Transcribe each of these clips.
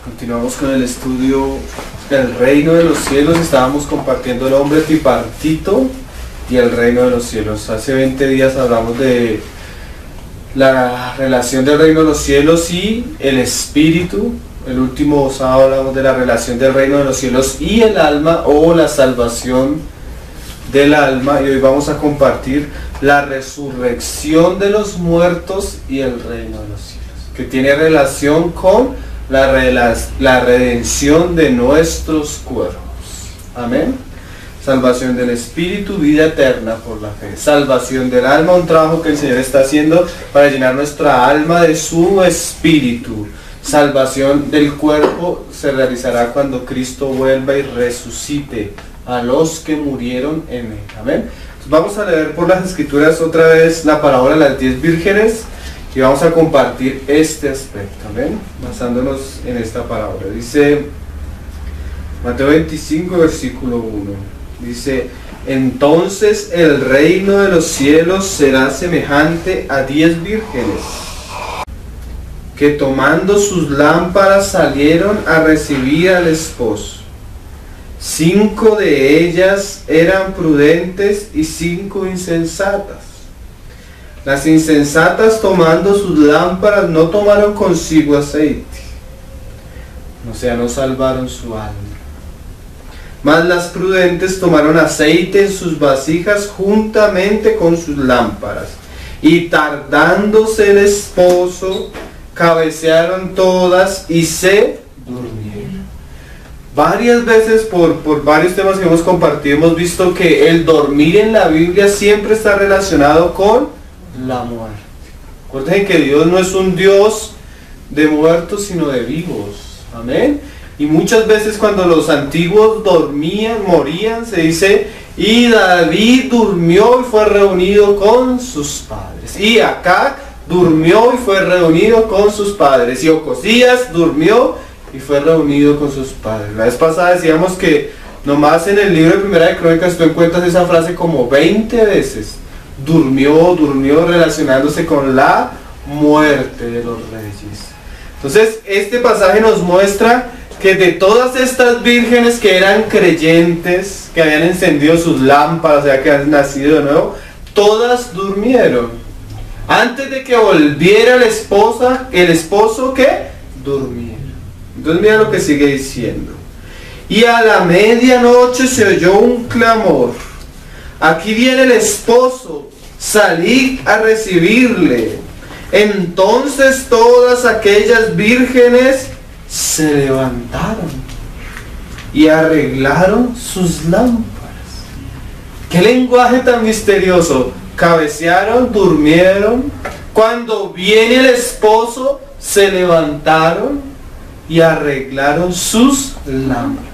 Continuamos con el estudio del reino de los cielos. Estábamos compartiendo el hombre tripartito y el reino de los cielos. Hace 20 días hablamos de la relación del reino de los cielos y el espíritu. El último sábado hablamos de la relación del reino de los cielos y el alma, o la salvación del alma, y hoy vamos a compartir la resurrección de los muertos y el reino de los cielos, que tiene relación con la redención de nuestros cuerpos. Amén. Salvación del espíritu, vida eterna por la fe. Salvación del alma, un trabajo que el Señor está haciendo para llenar nuestra alma de su espíritu. Salvación del cuerpo se realizará cuando Cristo vuelva y resucite a los que murieron en él. Amén. Entonces vamos a leer por las escrituras otra vez la parábola de las 10 vírgenes y vamos a compartir este aspecto. Amén. Basándonos en esta parábola. Dice Mateo 25, versículo 1. Dice: entonces el reino de los cielos será semejante a 10 vírgenes que tomando sus lámparas salieron a recibir al esposo. 5 de ellas eran prudentes y 5 insensatas. Las insensatas, tomando sus lámparas, no tomaron consigo aceite, o sea, no salvaron su alma. Mas las prudentes tomaron aceite en sus vasijas juntamente con sus lámparas, y tardándose el esposo, cabecearon todas y se durmieron. Varias veces por varios temas que hemos compartido hemos visto que el dormir en la Biblia siempre está relacionado con la muerte. Recuerden que Dios no es un Dios de muertos sino de vivos. Amén. Y muchas veces cuando los antiguos morían, se dice: y David durmió y fue reunido con sus padres. Y Acab durmió y fue reunido con sus padres. Y Ocosías durmió y fue reunido con sus padres. La vez pasada decíamos que nomás en el libro de Primera de Crónicas tú encuentras esa frase como 20 veces. Durmió, relacionándose con la muerte de los reyes. Entonces este pasaje nos muestra que de todas estas vírgenes que eran creyentes, que habían encendido sus lámparas, o sea, que habían nacido de nuevo, todas durmieron. Antes de que volviera el esposo, ¿qué? Durmieron. Entonces mira lo que sigue diciendo. Y a la medianoche se oyó un clamor: aquí viene el esposo, salid a recibirle. Entonces todas aquellas vírgenes se levantaron y arreglaron sus lámparas. ¡Qué lenguaje tan misterioso! Cabecearon, durmieron. Cuando viene el esposo, se levantaron y arreglaron sus lámparas.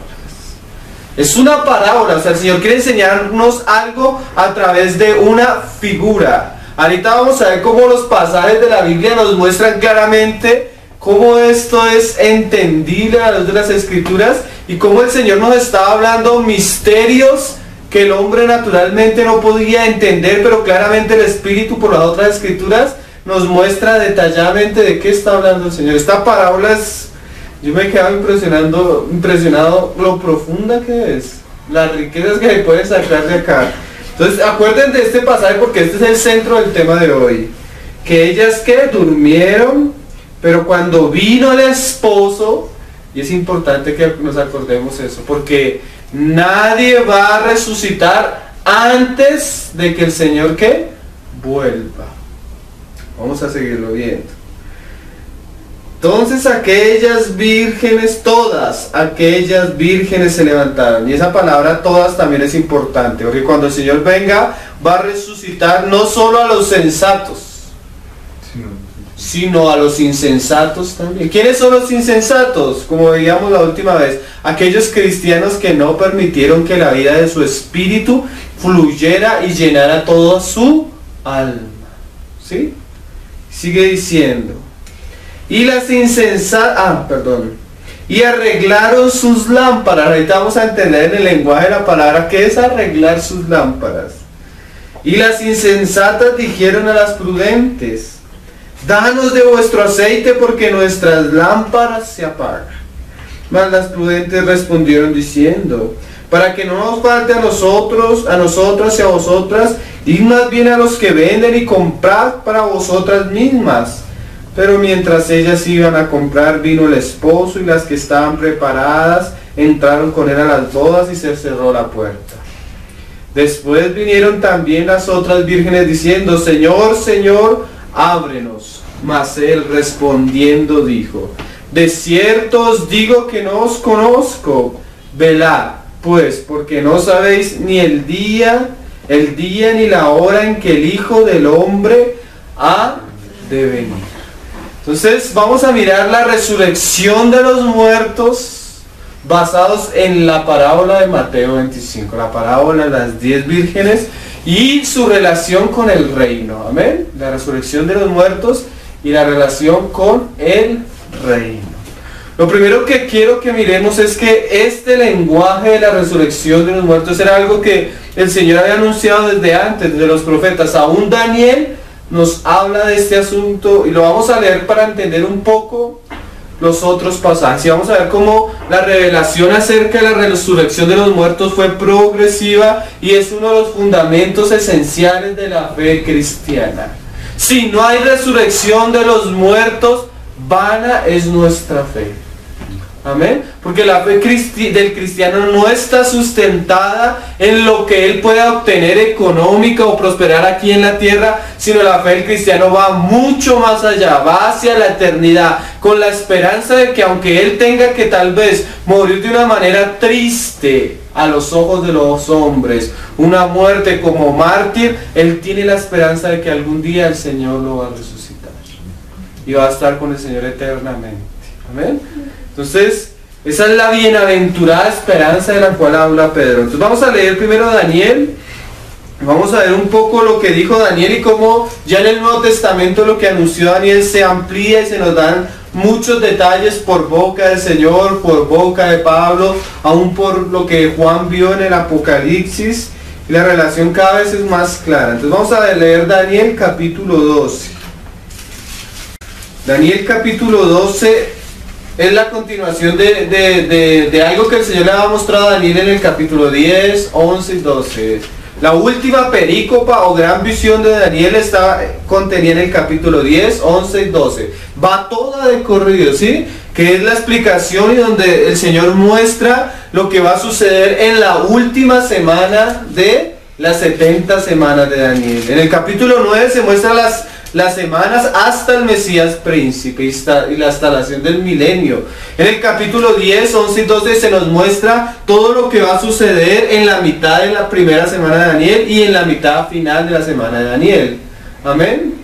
Es una parábola, o sea, el Señor quiere enseñarnos algo a través de una figura. Ahorita vamos a ver cómo los pasajes de la Biblia nos muestran claramente cómo esto es entendible a la luz de las Escrituras y cómo el Señor nos está hablando misterios que el hombre naturalmente no podía entender, pero claramente el Espíritu por las otras Escrituras nos muestra detalladamente de qué está hablando el Señor. Esta parábola yo me quedaba impresionado lo profunda que es, las riquezas que se pueden sacar de acá. Entonces acuérdense de este pasaje porque este es el centro del tema de hoy. Que ellas que durmieron, pero cuando vino el esposo, y es importante que nos acordemos eso, porque nadie va a resucitar antes de que el Señor ¿qué? Vuelva. Vamos a seguirlo viendo. Entonces aquellas vírgenes, todas aquellas vírgenes se levantaron. Y esa palabra todas también es importante, porque cuando el Señor venga va a resucitar no solo a los sensatos, sino a los insensatos también. ¿Quiénes son los insensatos? Como veíamos la última vez, aquellos cristianos que no permitieron que la vida de su espíritu fluyera y llenara toda su alma. ¿Sí? Sigue diciendo: y las insensatas, y arreglaron sus lámparas. Ahorita vamos a entender en el lenguaje de la palabra qué es arreglar sus lámparas. Y las insensatas dijeron a las prudentes: danos de vuestro aceite porque nuestras lámparas se apagan. Mas las prudentes respondieron diciendo: para que no nos falte a nosotros, a nosotras y a vosotras, id más bien a los que venden y comprad para vosotras mismas. Pero mientras ellas iban a comprar, vino el esposo, y las que estaban preparadas entraron con él a las bodas, y se cerró la puerta. Después vinieron también las otras vírgenes diciendo: Señor, Señor, ábrenos. Mas él respondiendo dijo: de cierto os digo que no os conozco. Velad pues, porque no sabéis ni el día ni la hora en que el Hijo del Hombre ha de venir. Entonces vamos a mirar la resurrección de los muertos basados en la parábola de Mateo 25, la parábola de las 10 vírgenes y su relación con el reino. Amén. La resurrección de los muertos y la relación con el reino. Lo primero que quiero que miremos es que este lenguaje de la resurrección de los muertos era algo que el Señor había anunciado desde antes, desde los profetas. Aún Daniel nos habla de este asunto y lo vamos a leer para entender un poco los otros pasajes. Y vamos a ver cómo la revelación acerca de la resurrección de los muertos fue progresiva y es uno de los fundamentos esenciales de la fe cristiana. Si no hay resurrección de los muertos, vana es nuestra fe. Amén. Porque la fe del cristiano no está sustentada en lo que él pueda obtener económica o prosperar aquí en la tierra, sino la fe del cristiano va mucho más allá, va hacia la eternidad, con la esperanza de que aunque él tenga que tal vez morir de una manera triste a los ojos de los hombres, una muerte como mártir, él tiene la esperanza de que algún día el Señor lo va a resucitar y va a estar con el Señor eternamente. Amén. Entonces, esa es la bienaventurada esperanza de la cual habla Pedro. Entonces vamos a leer primero Daniel. Vamos a ver un poco lo que dijo Daniel y cómo ya en el Nuevo Testamento lo que anunció Daniel se amplía y se nos dan muchos detalles por boca del Señor, por boca de Pablo, aún por lo que Juan vio en el Apocalipsis. Y la relación cada vez es más clara. Entonces vamos a leer Daniel capítulo 12. Daniel capítulo 12 es la continuación de algo que el Señor le había mostrado a Daniel en el capítulo 10, 11 y 12. La última perícopa o gran visión de Daniel está contenida en el capítulo 10, 11 y 12. Va toda de corrido, ¿sí? Que es la explicación y donde el Señor muestra lo que va a suceder en la última semana de las 70 semanas de Daniel. En el capítulo 9 se muestra las semanas hasta el Mesías príncipe y la instalación del milenio. En el capítulo 10, 11 y 12 se nos muestra todo lo que va a suceder en la mitad de la primera semana de Daniel y en la mitad final de la semana de Daniel. Amén.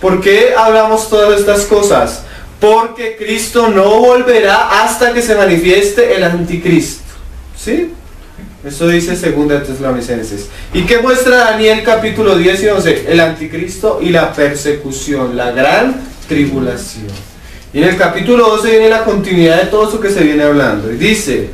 ¿Por qué hablamos todas estas cosas? Porque Cristo no volverá hasta que se manifieste el anticristo. ¿Sí? Eso dice 2 Tesalonicenses. ¿Y qué muestra Daniel capítulo 10 y 11? El anticristo y la persecución, la gran tribulación. Y en el capítulo 12 viene la continuidad de todo eso que se viene hablando. Y dice: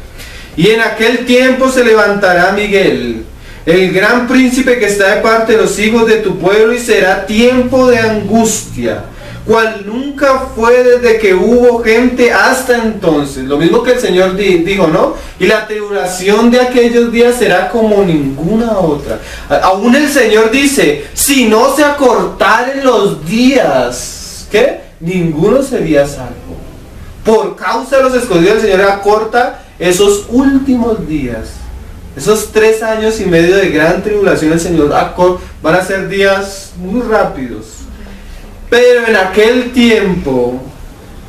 y en aquel tiempo se levantará Miguel, el gran príncipe que está de parte de los hijos de tu pueblo, y será tiempo de angustia, cual nunca fue desde que hubo gente hasta entonces. Lo mismo que el Señor dijo, ¿no? Y la tribulación de aquellos días será como ninguna otra. Aún el Señor dice: si no se acortaren los días, ¿qué? Ninguno sería salvo. Por causa de los escogidos, el Señor acorta esos últimos días. Esos 3 años y medio de gran tribulación, el Señor van a ser días muy rápidos. Pero en aquel tiempo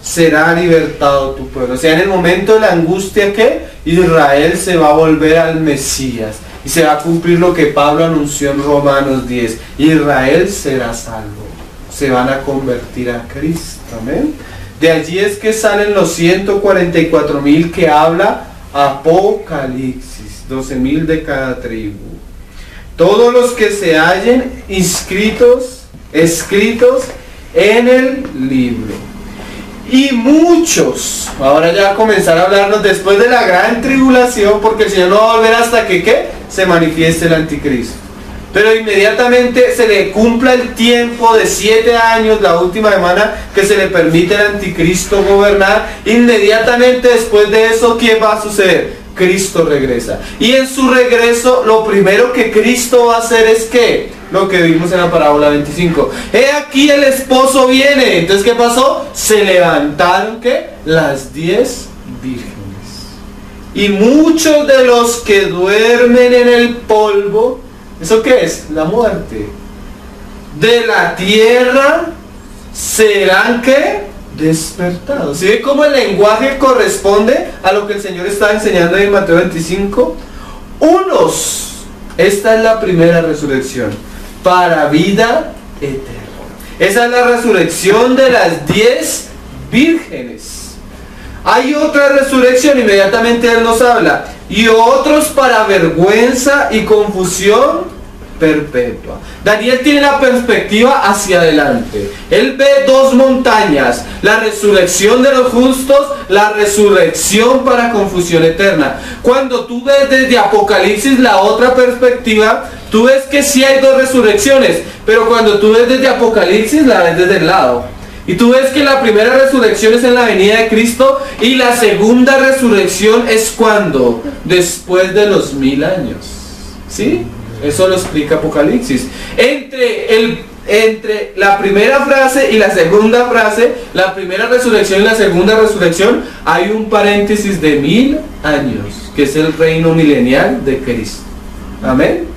será libertado tu pueblo. O sea, en el momento de la angustia que Israel se va a volver al Mesías. Y se va a cumplir lo que Pablo anunció en Romanos 10. Israel será salvo. Se van a convertir a Cristo. Amén. De allí es que salen los 144.000 que habla Apocalipsis. 12.000 de cada tribu. Todos los que se hallen escritos en el libro. Y muchos, ahora ya comenzar a hablarnos después de la gran tribulación, porque el Señor no va a volver hasta que ¿qué? Se manifieste el anticristo. pero inmediatamente se le cumpla el tiempo de 7 años, la última semana que se le permite al anticristo gobernar, inmediatamente después de eso, ¿qué va a suceder? Cristo regresa. Y en su regreso, lo primero que Cristo va a hacer es ¿qué? Lo que vimos en la parábola 25. He aquí el esposo viene. Entonces, ¿qué pasó? Se levantaron, ¿qué? Las 10 vírgenes. Y muchos de los que duermen en el polvo, ¿eso qué es? La muerte. De la tierra serán, ¿qué? Despertados. ¿Sí ve cómo el lenguaje corresponde a lo que el Señor está enseñando en Mateo 25? Unos, esta es la primera resurrección, para vida eterna. Esa es la resurrección de las 10 vírgenes. Hay otra resurrección, inmediatamente Él nos habla, y otros para vergüenza y confusión perpetua. Daniel tiene la perspectiva hacia adelante. Él ve 2 montañas: la resurrección de los justos, la resurrección para confusión eterna. Cuando tú ves desde Apocalipsis la otra perspectiva, tú ves que sí hay 2 resurrecciones, pero cuando tú ves desde Apocalipsis, la ves desde el lado. Y tú ves que la primera resurrección es en la venida de Cristo, y la segunda resurrección es cuando, después de los 1000 años. ¿Sí? Eso lo explica Apocalipsis. Entre la primera frase y la segunda frase, la primera resurrección y la segunda resurrección, hay un paréntesis de 1000 años, que es el reino milenial de Cristo. Amén.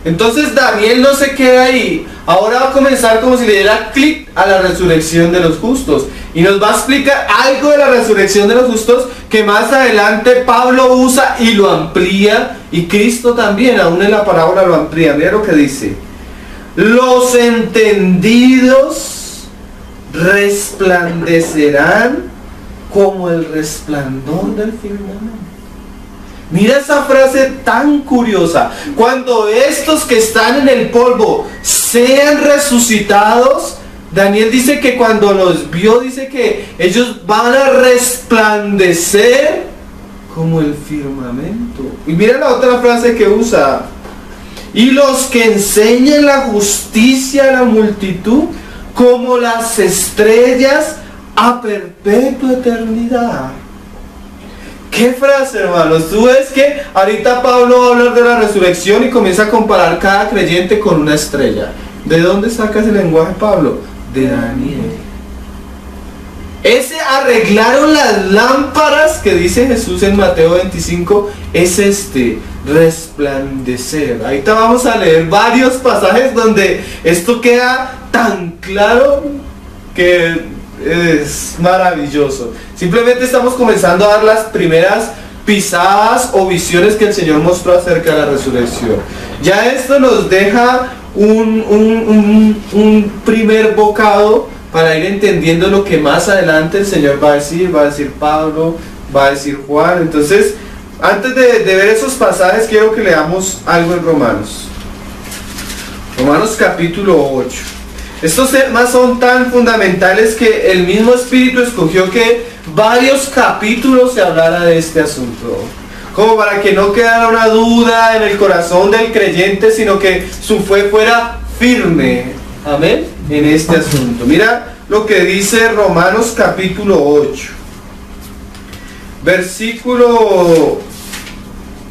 Entonces Daniel no se queda ahí. Ahora va a comenzar como si le diera clic a la resurrección de los justos. Y nos va a explicar algo de la resurrección de los justos que más adelante Pablo usa y lo amplía. Y Cristo también, aún en la parábola, lo amplía. Mira lo que dice: los entendidos resplandecerán como el resplandor del firmamento. Mira esa frase tan curiosa. Cuando estos que están en el polvo sean resucitados, Daniel dice que cuando los vio, dice que ellos van a resplandecer como el firmamento. Y mira la otra frase que usa: y los que enseñen la justicia a la multitud como las estrellas a perpetua eternidad. ¿Qué frase, hermanos? Tú ves que ahorita Pablo va a hablar de la resurrección y comienza a comparar cada creyente con una estrella. ¿De dónde saca ese lenguaje Pablo? De Daniel. Ese arreglaron las lámparas que dice Jesús en Mateo 25, es resplandecer. Ahorita vamos a leer varios pasajes donde esto queda tan claro que es maravilloso. Simplemente estamos comenzando a dar las primeras pisadas o visiones que el Señor mostró acerca de la resurrección. Ya esto nos deja un primer bocado para ir entendiendo lo que más adelante el Señor va a decir Pablo, va a decir Juan. Entonces, antes de ver esos pasajes, quiero que leamos algo en Romanos. Romanos capítulo 8. Estos temas son tan fundamentales que el mismo Espíritu escogió que varios capítulos se hablara de este asunto, como para que no quedara una duda en el corazón del creyente, sino que su fe fuera firme, amén, en este asunto. Mira lo que dice Romanos capítulo 8, versículo,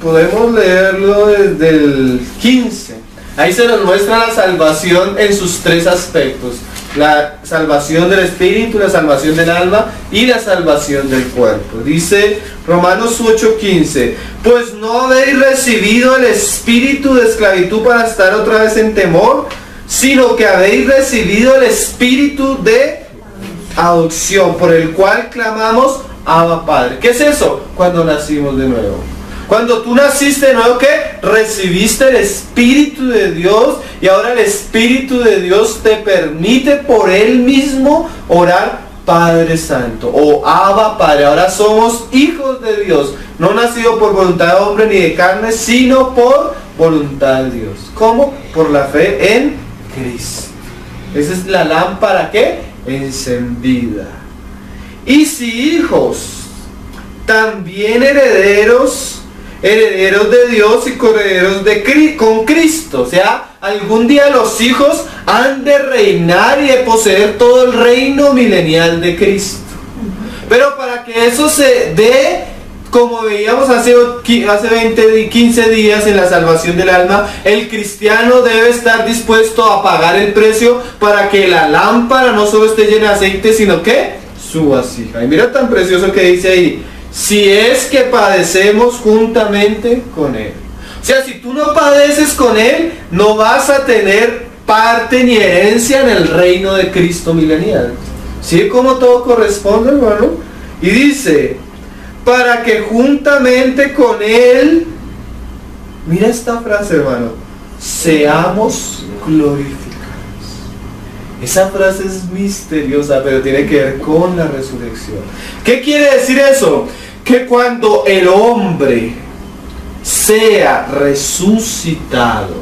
podemos leerlo desde el 15. Ahí se nos muestra la salvación en sus 3 aspectos: la salvación del espíritu, la salvación del alma y la salvación del cuerpo. Dice Romanos 8:15: pues no habéis recibido el espíritu de esclavitud para estar otra vez en temor, sino que habéis recibido el espíritu de adopción, por el cual clamamos Abba Padre. ¿Qué es eso? Cuando nacimos de nuevo. Cuando tú naciste de nuevo, ¿qué? Recibiste el Espíritu de Dios, y ahora el Espíritu de Dios te permite por Él mismo orar Padre Santo o Abba Padre. Ahora somos hijos de Dios, no nacidos por voluntad de hombre ni de carne, sino por voluntad de Dios. ¿Cómo? Por la fe en Cristo. Esa es la lámpara, ¿qué? Encendida. Y si hijos, también herederos, herederos de Dios y coherederos con Cristo. O sea, algún día los hijos han de reinar y de poseer todo el reino milenial de Cristo. Pero para que eso se dé, como veíamos hace 20 y 15 días en la salvación del alma, el cristiano debe estar dispuesto a pagar el precio para que la lámpara no solo esté llena de aceite, sino que su vasija. Y mira tan precioso que dice ahí: si es que padecemos juntamente con Él. O sea, si tú no padeces con Él, no vas a tener parte ni herencia en el reino de Cristo milenial. ¿Sí? Como todo corresponde, hermano. Y dice, para que juntamente con Él, mira esta frase, hermano, seamos glorificados. Esa frase es misteriosa, pero tiene que ver con la resurrección. ¿Qué quiere decir eso? Que cuando el hombre sea resucitado,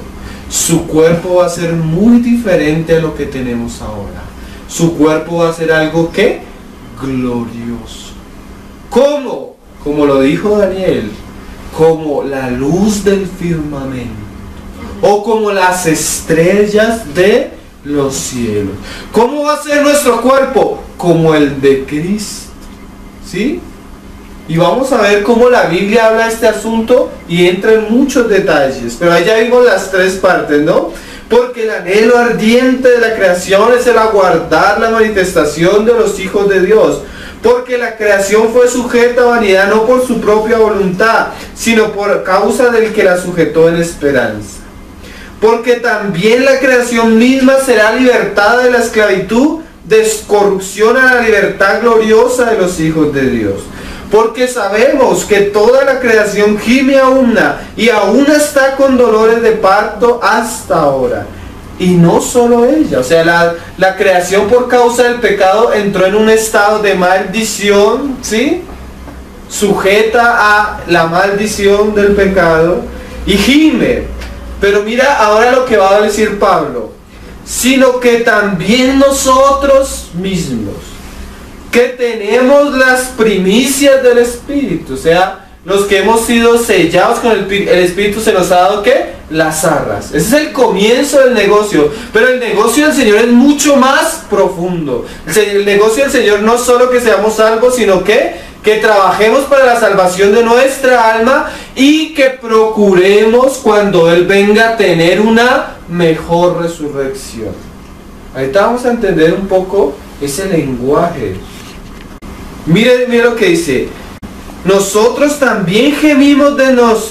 su cuerpo va a ser muy diferente a lo que tenemos ahora. Su cuerpo va a ser algo que glorioso. ¿Cómo? Como lo dijo Daniel, como la luz del firmamento, o como las estrellas de los cielos. ¿Cómo va a ser nuestro cuerpo? Como el de Cristo. ¿Sí? Y vamos a ver cómo la Biblia habla de este asunto y entra en muchos detalles. Pero ahí ya vimos las tres partes, ¿no? Porque el anhelo ardiente de la creación es el aguardar la manifestación de los hijos de Dios. Porque la creación fue sujeta a vanidad no por su propia voluntad, sino por causa del que la sujetó en esperanza. Porque también la creación misma será libertada de la esclavitud de corrupción a la libertad gloriosa de los hijos de Dios. Porque sabemos que toda la creación gime aún y aún está con dolores de parto hasta ahora. Y no solo ella, o sea, la creación por causa del pecado entró en un estado de maldición, ¿sí? Sujeta a la maldición del pecado y gime. Pero mira ahora lo que va a decir Pablo. Sino que también nosotros mismos, que tenemos las primicias del Espíritu, o sea, los que hemos sido sellados con el Espíritu, se nos ha dado ¿qué? Las arras. Ese es el comienzo del negocio. Pero el negocio del Señor es mucho más profundo. El negocio del Señor no solo que seamos salvos, sino que trabajemos para la salvación de nuestra alma y que procuremos cuando Él venga a tener una mejor resurrección. Ahorita vamos a entender un poco ese lenguaje. Mire lo que dice. Nosotros también gemimos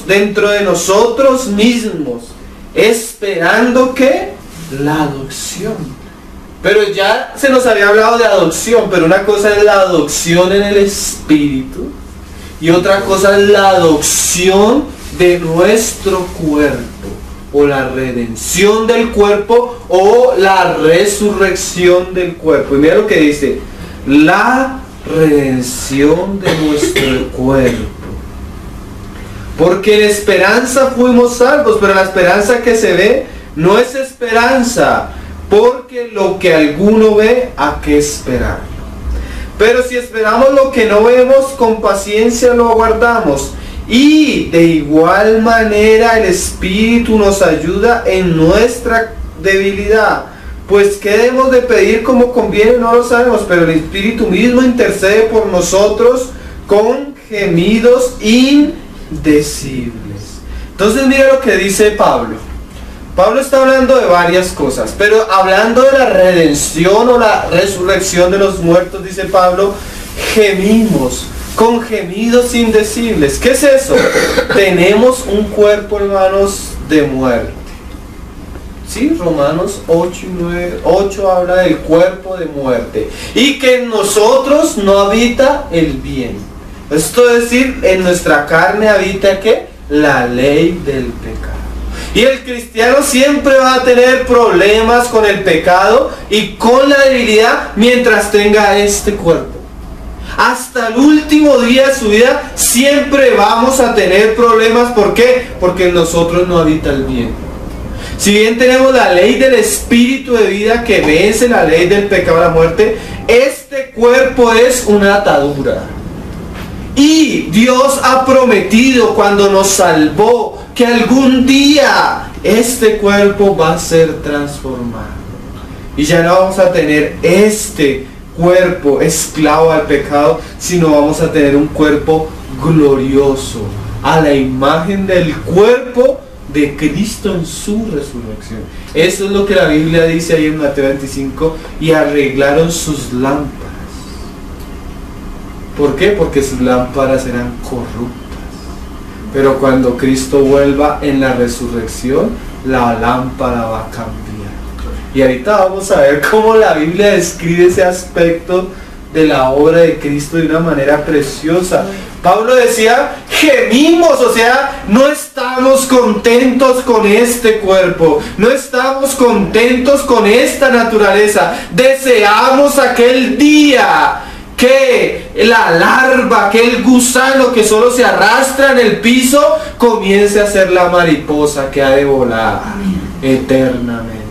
dentro de nosotros mismos, esperando que la adopción. Pero ya se nos había hablado de adopción, pero una cosa es la adopción en el Espíritu y otra cosa es la adopción de nuestro cuerpo, o la redención del cuerpo, o la resurrección del cuerpo. Y mira lo que dice, la redención de nuestro cuerpo. Porque en esperanza fuimos salvos, pero la esperanza que se ve no es esperanza, porque lo que alguno ve, ¿a qué esperar? Pero si esperamos lo que no vemos, con paciencia lo aguardamos. Y de igual manera el Espíritu nos ayuda en nuestra debilidad. Pues qué debemos de pedir como conviene, no lo sabemos, pero el Espíritu mismo intercede por nosotros con gemidos indecibles. Entonces mira lo que dice Pablo. Pablo está hablando de varias cosas, pero hablando de la redención o la resurrección de los muertos, dice Pablo, gemimos con gemidos indecibles. ¿Qué es eso? Tenemos un cuerpo, hermanos, de muerte. Sí, Romanos 8 habla del cuerpo de muerte. Y que en nosotros no habita el bien. Esto es decir, en nuestra carne habita ¿qué? La ley del pecado. Y el cristiano siempre va a tener problemas con el pecado y con la debilidad mientras tenga este cuerpo. Hasta el último día de su vida siempre vamos a tener problemas. ¿Por qué? Porque en nosotros no habita el bien. Si bien tenemos la ley del espíritu de vida que vence la ley del pecado y la muerte, este cuerpo es una atadura. Y Dios ha prometido cuando nos salvó que algún día este cuerpo va a ser transformado. Y ya no vamos a tener este cuerpo esclavo al pecado, sino vamos a tener un cuerpo glorioso, a la imagen del cuerpo de Cristo en su resurrección. Eso es lo que la Biblia dice ahí en Mateo 25, y arreglaron sus lámparas. ¿Por qué? Porque sus lámparas eran corruptas. Pero cuando Cristo vuelva en la resurrección, la lámpara va a cambiar. Y ahorita vamos a ver cómo la Biblia describe ese aspecto de la obra de Cristo de una manera preciosa. Pablo decía, gemimos, o sea, no estamos contentos con este cuerpo, no estamos contentos con esta naturaleza. Deseamos aquel día que la larva, aquel gusano que solo se arrastra en el piso, comience a ser la mariposa que ha de volar eternamente.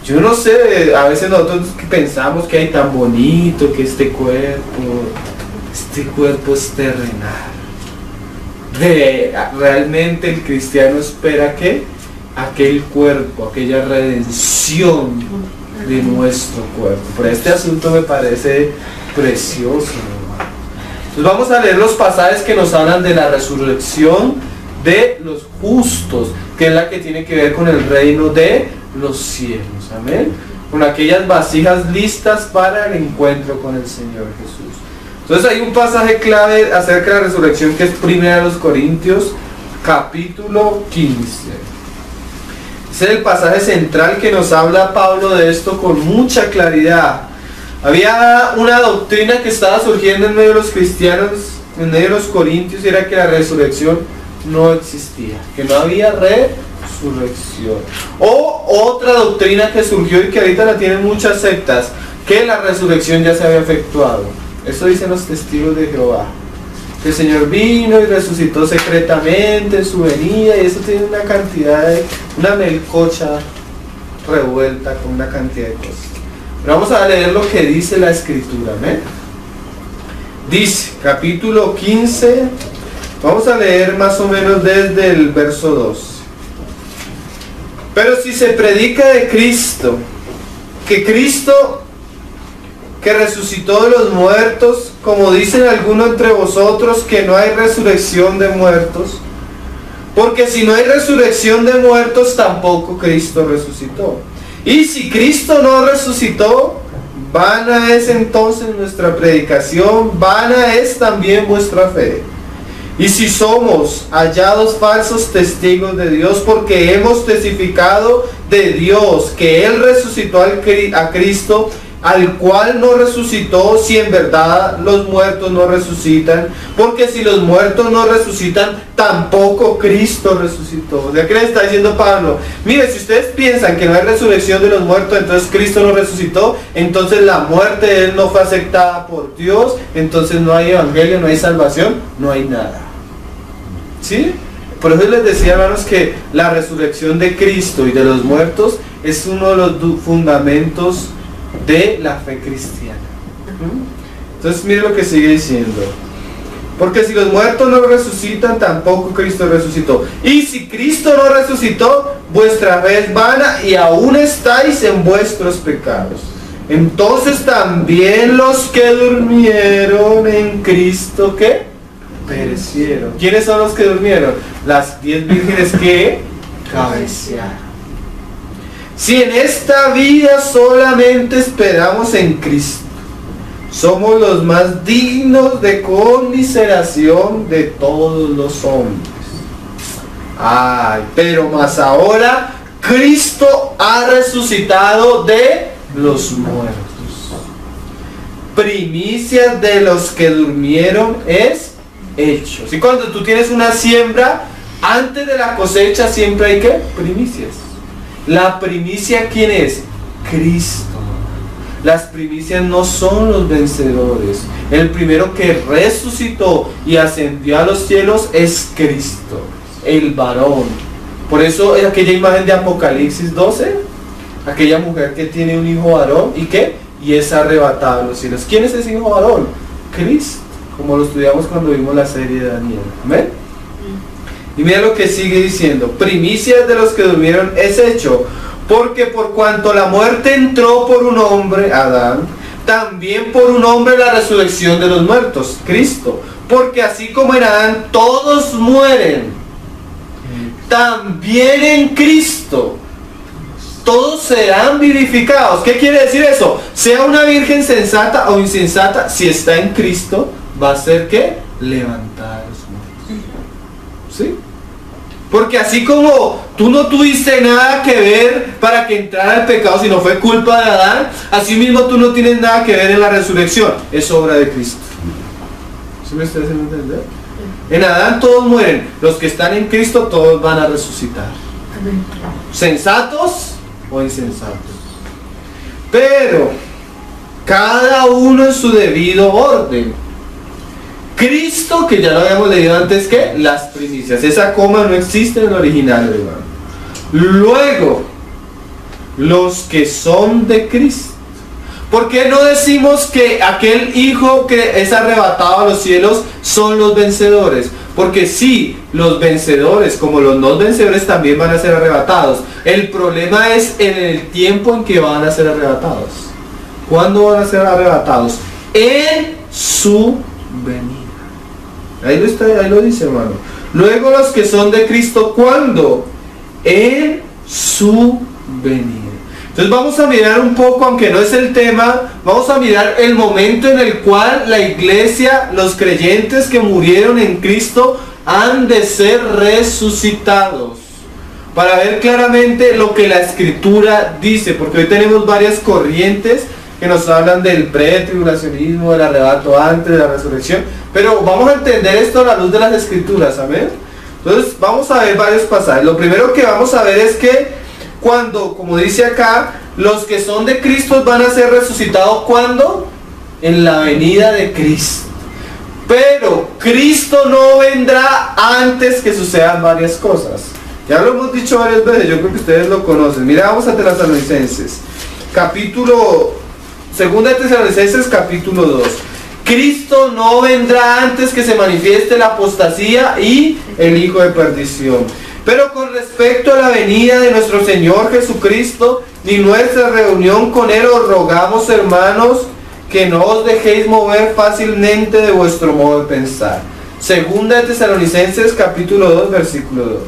Yo no sé, a veces nosotros pensamos que hay tan bonito, que este cuerpo es terrenal. Realmente el cristiano espera que aquel cuerpo, aquella redención de nuestro cuerpo. Pero este asunto me parece precioso, hermano. Entonces vamos a leer los pasajes que nos hablan de la resurrección de los justos, que es la que tiene que ver con el reino de los cielos, amén, con aquellas vasijas listas para el encuentro con el Señor Jesús. Entonces hay un pasaje clave acerca de la resurrección que es 1 Corintios capítulo 15. Ese es el pasaje central que nos habla Pablo de esto con mucha claridad. Había una doctrina que estaba surgiendo en medio de los cristianos, en medio de los corintios, y era que la resurrección no existía, que no había resurrección. O otra doctrina que surgió y que ahorita la tienen muchas sectas, que la resurrección ya se había efectuado. Eso dicen los testigos de Jehová, que el Señor vino y resucitó secretamente en su venida, y eso tiene una cantidad de, una melcocha revuelta con una cantidad de cosas. Pero vamos a leer lo que dice la Escritura, ¿eh? Dice, capítulo 15, vamos a leer más o menos desde el verso 2. Pero si se predica de Cristo, que resucitó de los muertos, como dicen algunos entre vosotros, que no hay resurrección de muertos, porque si no hay resurrección de muertos, tampoco Cristo resucitó. Y si Cristo no resucitó, vana es entonces nuestra predicación, vana es también vuestra fe. Y si somos hallados falsos testigos de Dios, porque hemos testificado de Dios que Él resucitó a Cristo, al cual no resucitó, si en verdad los muertos no resucitan, porque si los muertos no resucitan, tampoco Cristo resucitó. O sea, ¿qué le está diciendo Pablo? Mire, si ustedes piensan que no hay resurrección de los muertos, entonces Cristo no resucitó, entonces la muerte de Él no fue aceptada por Dios, entonces no hay evangelio, no hay salvación, no hay nada. ¿Sí? Por eso les decía, hermanos, que la resurrección de Cristo y de los muertos es uno de los fundamentos de la fe cristiana. Entonces mire lo que sigue diciendo: porque si los muertos no resucitan, tampoco Cristo resucitó. Y si Cristo no resucitó, vuestra fe es vana y aún estáis en vuestros pecados. Entonces también los que durmieron en Cristo, ¿qué? Perecieron. ¿Quiénes son los que durmieron? Las 10 vírgenes que cabecearon. Si en esta vida solamente esperamos en Cristo, somos los más dignos de conmiseración de todos los hombres. Ay, pero más ahora Cristo ha resucitado de los muertos. Primicias de los que durmieron es hecho. Y cuando tú tienes una siembra, antes de la cosecha siempre hay ¿qué? Primicias. La primicia, ¿quién es? Cristo. Las primicias no son los vencedores. El primero que resucitó y ascendió a los cielos es Cristo, el varón. Por eso es aquella imagen de Apocalipsis 12, aquella mujer que tiene un hijo varón y ¿qué? Y es arrebatado a los cielos. ¿Quién es ese hijo varón? Cristo. como lo estudiamos cuando vimos la serie de Daniel. ¿Amén? Y mira lo que sigue diciendo: primicias de los que durmieron es hecho, porque por cuanto la muerte entró por un hombre, Adán, también por un hombre la resurrección de los muertos, Cristo. Porque así como en Adán todos mueren, también en Cristo todos serán vivificados. ¿Qué quiere decir eso? Sea una virgen sensata o insensata, si está en Cristo, va a ser ¿qué? Levantada de los muertos. ¿Sí? Porque así como tú no tuviste nada que ver para que entrara el pecado, sino fue culpa de Adán, así mismo tú no tienes nada que ver en la resurrección, es obra de Cristo. ¿Sí me estoy haciendo entender? En Adán todos mueren, los que están en Cristo todos van a resucitar. Sensatos o insensatos. Pero cada uno en su debido orden. Cristo, que ya lo habíamos leído antes, que las primicias. Esa coma no existe en el original, hermano. Luego, los que son de Cristo. ¿Por qué no decimos que aquel hijo que es arrebatado a los cielos son los vencedores? Porque sí, los vencedores, como los no vencedores, también van a ser arrebatados. El problema es en el tiempo en que van a ser arrebatados. ¿Cuándo van a ser arrebatados? En su venida. Ahí lo dice, hermano. Luego los que son de Cristo, ¿cuándo? En su venida. Entonces vamos a mirar un poco, aunque no es el tema, vamos a mirar el momento en el cual la iglesia, los creyentes que murieron en Cristo, han de ser resucitados. Para ver claramente lo que la Escritura dice, porque hoy tenemos varias corrientes que nos hablan del pretribulacionismo, del arrebato antes de la resurrección, pero vamos a entender esto a la luz de las Escrituras, ¿amén? Entonces vamos a ver varios pasajes. Lo primero que vamos a ver es que cuando, como dice acá, los que son de Cristo van a ser resucitados, ¿cuándo? En la venida de Cristo. Pero Cristo no vendrá antes que sucedan varias cosas. Ya lo hemos dicho varias veces, yo creo que ustedes lo conocen. Mira, vamos a Tesalonicenses, segunda de Tesalonicenses, capítulo 2. Cristo no vendrá antes que se manifieste la apostasía y el hijo de perdición. Pero con respecto a la venida de nuestro Señor Jesucristo y nuestra reunión con Él, os rogamos, hermanos, que no os dejéis mover fácilmente de vuestro modo de pensar. Segunda de Tesalonicenses, capítulo 2, versículo 2.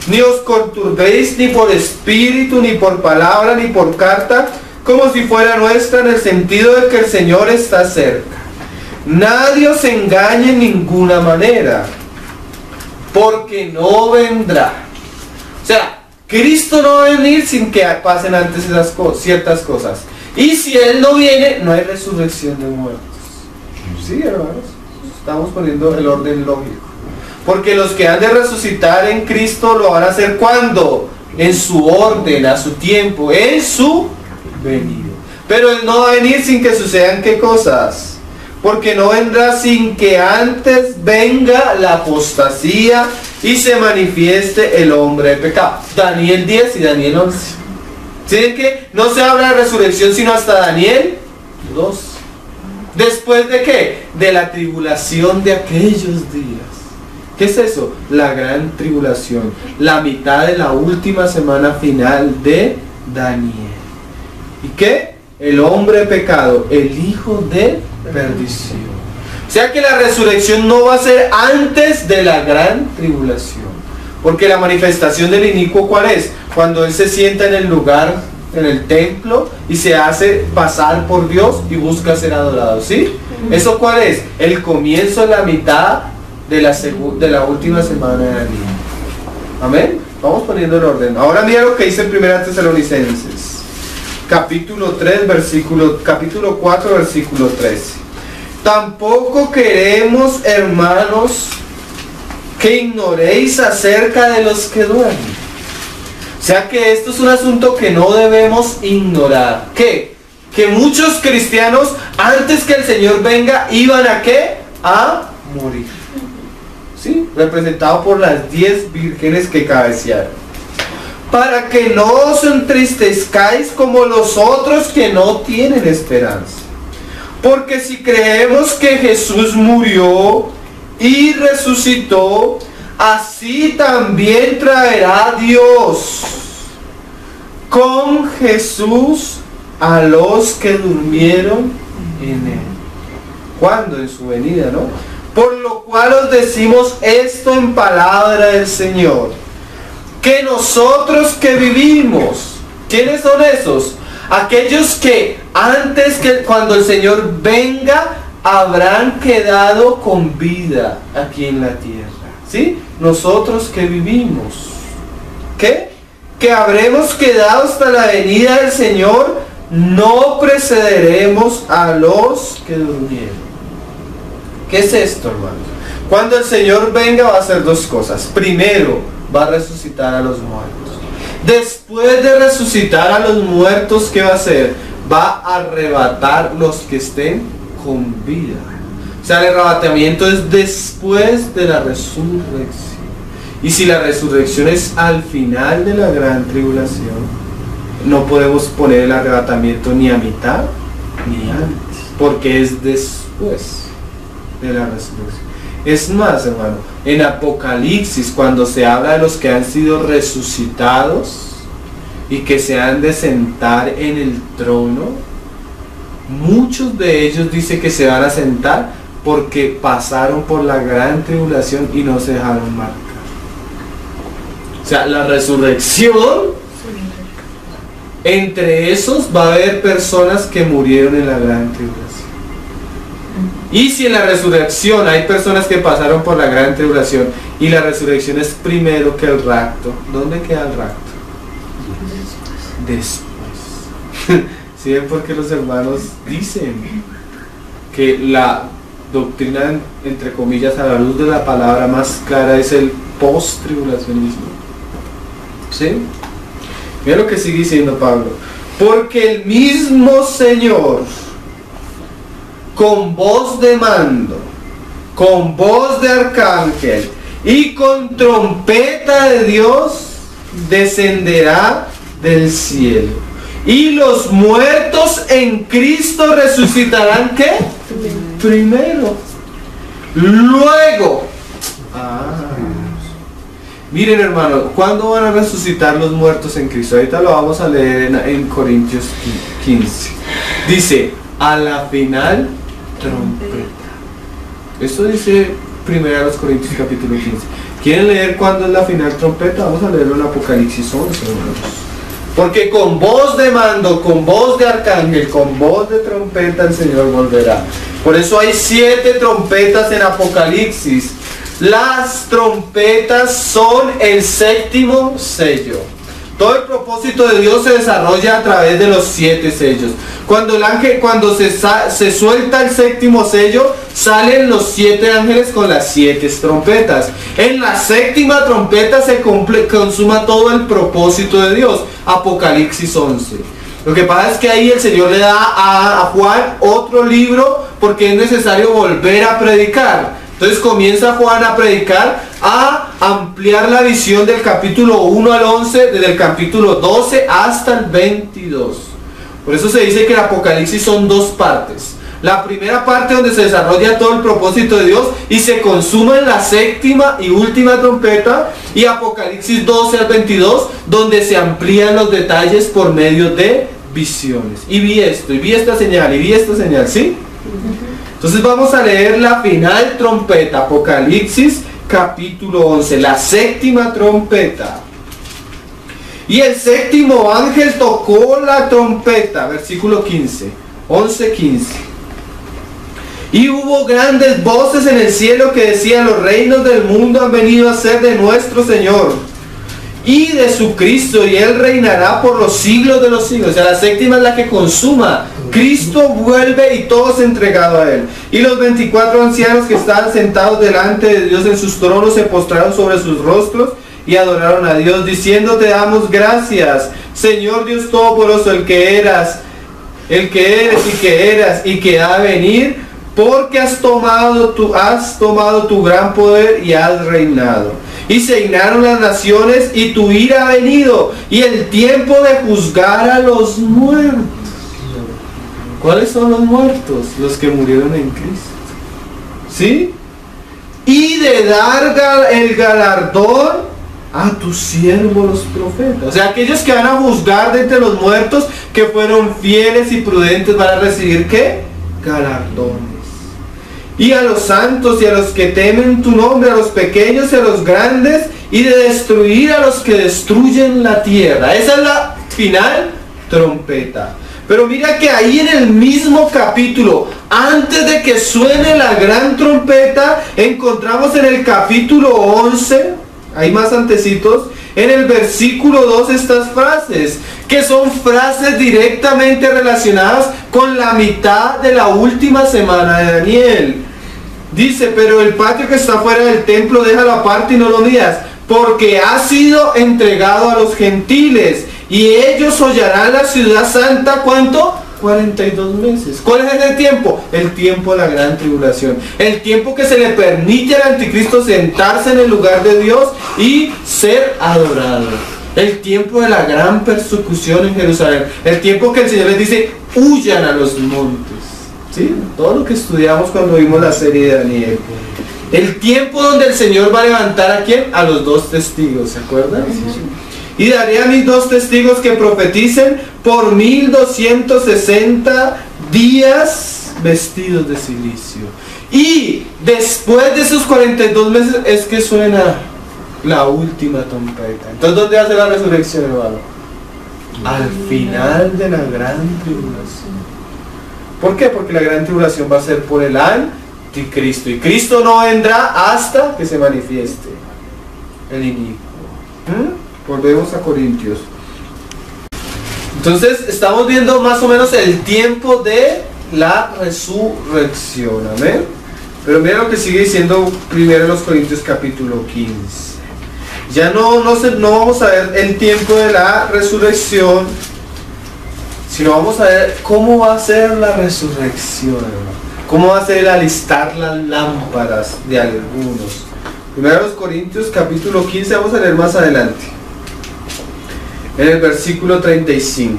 Ni os conturbéis ni por espíritu, ni por palabra, ni por carta, como si fuera nuestra, en el sentido de que el Señor está cerca. Nadie os engañe en ninguna manera, porque no vendrá. O sea, Cristo no va a venir sin que pasen antes esas ciertas cosas. Y si Él no viene, no hay resurrección de muertos. Sí, hermanos, estamos poniendo el orden lógico. Porque los que han de resucitar en Cristo lo van a hacer ¿cuándo? En su orden, a su tiempo, en su venida. Pero Él no va a venir sin que sucedan ¿qué cosas? Porque no vendrá sin que antes venga la apostasía y se manifieste el hombre de pecado. Daniel 10 y Daniel 11. ¿Sí que no se habla de resurrección sino hasta Daniel 2? ¿Después de qué? De la tribulación de aquellos días. ¿Qué es eso? La gran tribulación. La mitad de la última semana final de Daniel. ¿Y qué? El hombre de pecado, el hijo de perdición. O sea que la resurrección no va a ser antes de la gran tribulación. Porque la manifestación del inicuo, ¿cuál es? Cuando él se sienta en el lugar, en el templo, y se hace pasar por Dios y busca ser adorado. ¿Sí? ¿Eso cuál es? El comienzo de la mitad de la última semana de Daniel. Amén. Vamos poniendo el orden. Ahora mira lo que dice en 1 Tesalonicenses. Capítulo 4, versículo 13. Tampoco queremos, hermanos, que ignoréis acerca de los que duermen. O sea que esto es un asunto que no debemos ignorar. ¿Qué? Que muchos cristianos, antes que el Señor venga, iban a ¿qué? A morir. ¿Sí? Representado por las 10 vírgenes que cabecearon. Para que no os entristezcáis como los otros que no tienen esperanza. Porque si creemos que Jesús murió y resucitó, así también traerá Dios con Jesús a los que durmieron en Él. ¿Cuándo? En su venida, ¿no? Por lo cual os decimos esto en palabra del Señor, que nosotros que vivimos, ¿quiénes son esos? Aquellos que antes que cuando el Señor venga habrán quedado con vida aquí en la tierra, ¿sí? Nosotros que vivimos, ¿qué? Que habremos quedado hasta la venida del Señor, no precederemos a los que durmieron. ¿Qué es esto, hermanos? Cuando el Señor venga va a hacer dos cosas. Primero, va a resucitar a los muertos. Después de resucitar a los muertos, ¿qué va a hacer? Va a arrebatar los que estén con vida. O sea, el arrebatamiento es después de la resurrección. Y si la resurrección es al final de la gran tribulación, no podemos poner el arrebatamiento ni a mitad ni antes, porque es después de la resurrección. Es más, hermano, en Apocalipsis, cuando se habla de los que han sido resucitados y que se han de sentar en el trono, muchos de ellos dicen que se van a sentar porque pasaron por la gran tribulación y no se dejaron marcar. O sea, la resurrección, entre esos va a haber personas que murieron en la gran tribulación. Y si en la resurrección hay personas que pasaron por la gran tribulación y la resurrección es primero que el rapto, ¿dónde queda el rapto? Después. ¿Sí ven por qué los hermanos dicen que la doctrina, entre comillas, a la luz de la palabra más clara es el post-tribulacionismo? ¿Sí? Mira lo que sigue diciendo Pablo. Porque el mismo Señor, con voz de mando, con voz de arcángel y con trompeta de Dios, descenderá del cielo. Y los muertos en Cristo resucitarán, ¿qué? Primero. Luego. Miren, hermano, ¿cuándo van a resucitar los muertos en Cristo? Ahorita lo vamos a leer en Corintios 15. Dice, a la final trompeta. Esto dice 1 Corintios capítulo 15. ¿Quieren leer cuándo es la final trompeta? Vamos a leerlo en Apocalipsis 11, hermanos. Porque con voz de mando, con voz de arcángel, con voz de trompeta el Señor volverá. Por eso hay 7 trompetas en Apocalipsis. Las trompetas son el 7º sello. Todo el propósito de Dios se desarrolla a través de los 7 sellos. Cuando el ángel, cuando se suelta el 7º sello, salen los 7 ángeles con las 7 trompetas. En la 7ª trompeta se consuma todo el propósito de Dios. Apocalipsis 11. Lo que pasa es que ahí el Señor le da a Juan otro libro porque es necesario volver a predicar. Entonces comienza Juan a predicar, a ampliar la visión del capítulo 1 al 11, desde el capítulo 12 hasta el 22. Por eso se dice que el Apocalipsis son 2 partes. La primera parte donde se desarrolla todo el propósito de Dios y se consuma en la 7ª y última trompeta, y Apocalipsis 12 al 22 donde se amplían los detalles por medio de visiones. Y vi esto, y vi esta señal, y vi esta señal, ¿sí? Entonces vamos a leer la final trompeta, Apocalipsis capítulo 11, la 7ª trompeta. Y el 7º ángel tocó la trompeta, versículo 15, 11:15. Y hubo grandes voces en el cielo que decían: los reinos del mundo han venido a ser de nuestro Señor y de su Cristo, y Él reinará por los siglos de los siglos. O sea, la 7ª es la que consuma. Cristo vuelve y todo es entregado a Él. Y los 24 ancianos que estaban sentados delante de Dios en sus tronos se postraron sobre sus rostros y adoraron a Dios, diciendo: te damos gracias, Señor Dios Todopoderoso, el que eres y que eras y que ha de venir, porque has tomado tu gran poder y has reinado. Y se dignaron las naciones, y tu ira ha venido, y el tiempo de juzgar a los muertos. ¿Cuáles son los muertos? Los que murieron en Cristo. ¿Sí? Y de dar el galardón a tus siervos los profetas. O sea, aquellos que van a juzgar de entre los muertos, que fueron fieles y prudentes, van a recibir ¿qué? Galardones. Y a los santos y a los que temen tu nombre, a los pequeños y a los grandes, y de destruir a los que destruyen la tierra. Esa es la final trompeta. Pero mira que ahí en el mismo capítulo, antes de que suene la gran trompeta, encontramos en el capítulo 11, ahí más antecitos, en el versículo 2 estas frases, que son frases directamente relacionadas con la mitad de la última semana de Daniel. Dice, pero el patio que está fuera del templo déjalo aparte y no lo midas, porque ha sido entregado a los gentiles, y ellos hollarán la ciudad santa, ¿cuánto? 42 meses. ¿Cuál es ese tiempo? El tiempo de la gran tribulación. El tiempo que se le permite al anticristo sentarse en el lugar de Dios y ser adorado. El tiempo de la gran persecución en Jerusalén. El tiempo que el Señor les dice, huyan a los montes. ¿Sí? Todo lo que estudiamos cuando vimos la serie de Daniel. El tiempo donde el Señor va a levantar ¿a quién? A los 2 testigos, ¿se acuerdan? Sí. Y daré a mis 2 testigos que profeticen por 1260 días vestidos de silicio. Y después de esos 42 meses es que suena la última trompeta. Entonces, ¿dónde va a ser la resurrección, hermano? Al final de la gran tribulación. ¿Por qué? Porque la gran tribulación va a ser por el anticristo. Y Cristo no vendrá hasta que se manifieste el inicuo. Volvemos a Corintios. Entonces estamos viendo más o menos el tiempo de la resurrección. Amén. Pero mira lo que sigue diciendo primero en los Corintios capítulo 15. Ya no vamos a ver el tiempo de la resurrección, sino vamos a ver cómo va a ser la resurrección, cómo va a ser el alistar las lámparas de algunos. Primero los Corintios capítulo 15, vamos a leer más adelante. En el versículo 35.